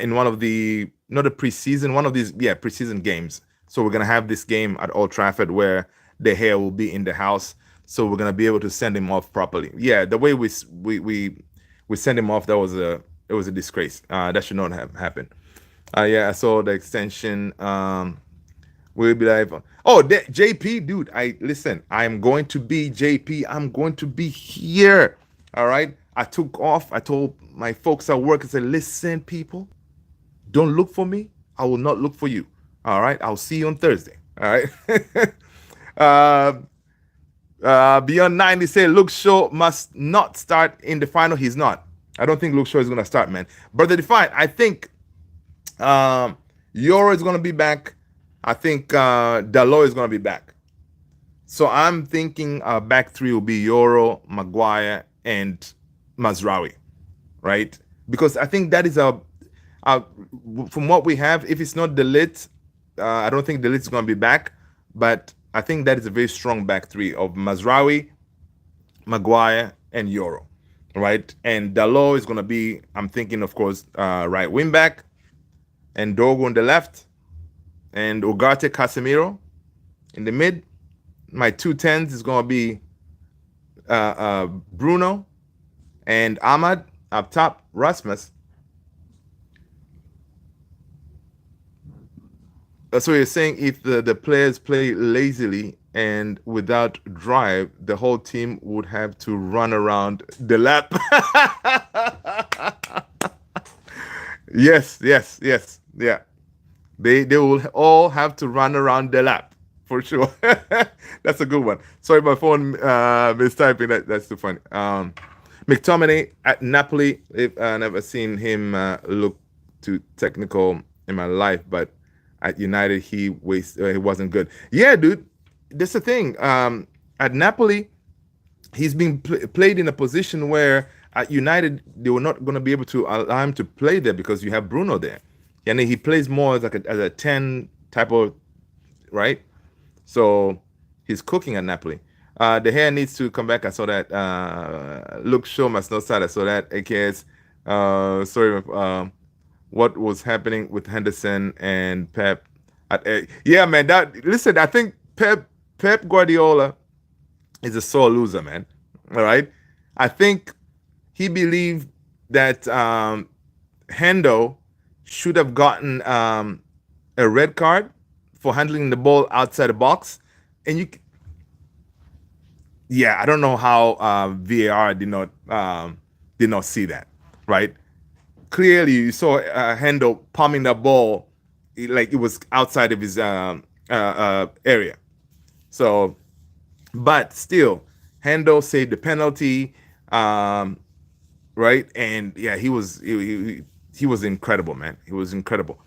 in one of the not a preseason, one of these preseason games. So we're gonna have this game at Old Trafford where De Gea will be in the house. So we're gonna be able to send him off properly. Yeah, the way we send him off, it was a disgrace. That should not have happened. I saw the extension. We'll be live. JP, dude. I am going to be JP. I'm going to be here. All right. I took off. I told my folks at work, I said, listen, people, don't look for me. I will not look for you. All right. I'll see you on Thursday. All right. Beyond 90 say Luke Shaw must not start in the final. He's not. I don't think Luke Shaw is going to start, man. Brother Defiant, I think Euro is going to be back. I think Dalot is going to be back. So I'm thinking back 3 will be Euro, Maguire, and Mazraoui, right? Because I think that is from what we have, if it's not Delap, I don't think Delap is going to be back. But I think that is a very strong back 3 of Mazraoui, Maguire, and Euro, right? And Dalot is going to be, I'm thinking, of course, right wing back, and Dogo on the left, and Ugarte Casemiro in the mid. My 2 10s is going to be Bruno and Ahmad up top, Rasmus. So you're saying if the players play lazily and without drive, the whole team would have to run around the lap. Yes. Yeah. They will all have to run around the lap for sure. That's a good one. Sorry, my phone mistyping. That's too funny. McTominay at Napoli. I've never seen him look too technical in my life, but at United, he wasn't good. Yeah, dude, that's the thing. At Napoli, he's being played in a position where at United they were not going to be able to allow him to play there because you have Bruno there, and he plays more as like as a 10 type of, right. So he's cooking at Napoli. The hair needs to come back. I saw that. Look, show must not start. I saw that. AKS. Sorry. What was happening with Henderson and Pep? Yeah, man. Listen. I think Pep Guardiola is a sore loser, man. All right. I think he believed that Hendo should have gotten a red card for handling the ball outside the box, and yeah, I don't know how VAR did not see that, right? Clearly, you saw Hendo palming the ball like it was outside of his area. So, but still, Hendo saved the penalty, right? And yeah, he was incredible, man. He was incredible.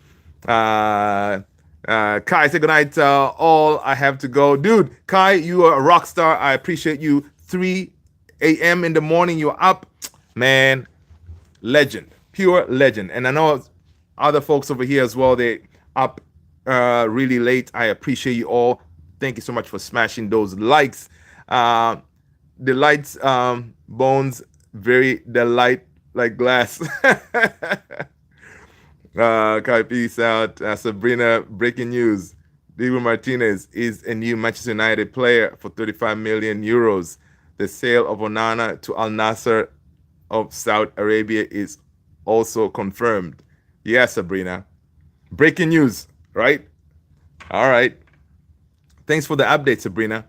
Kai, say goodnight. All I have to go, dude. Kai, you are a rock star. I appreciate you. 3 a.m. in the morning, you're up, man. Legend, pure legend. And I know other folks over here as well. They up really late. I appreciate you all. Thank you so much for smashing those likes. The lights, bones, very delight like glass. Kai, peace out. Sabrina, breaking news. Diego Martinez is a new Manchester United player for 35 million euros. The sale of Onana to Al Nassr of Saudi Arabia is also confirmed. Yeah, Sabrina. Breaking news, right? All right. Thanks for the update, Sabrina.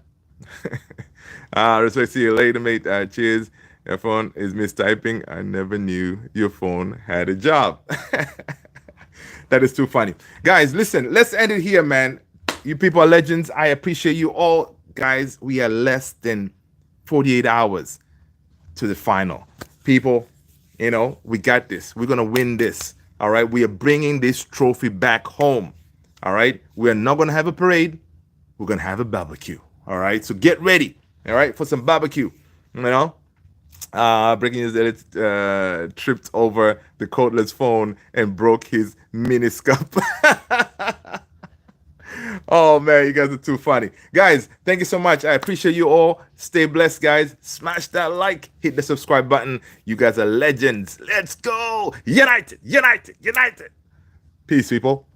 Respect to you later, mate. Cheers. Your phone is mistyping. I never knew your phone had a job. That is too funny. Guys, listen, let's end it here, man. You people are legends. I appreciate you all. Guys, we are less than 48 hours to the final. People, we got this. We're going to win this. All right. We are bringing this trophy back home. All right. We are not going to have a parade. We're going to have a barbecue. All right. So get ready. All right. For some barbecue. Breaking news that tripped over the codeless phone and broke his miniscope. Oh man, you guys are too funny. Guys, thank you so much. I appreciate you all. Stay blessed, guys. Smash that like, hit the subscribe button. You guys are legends. Let's go. United, united, united. Peace, people.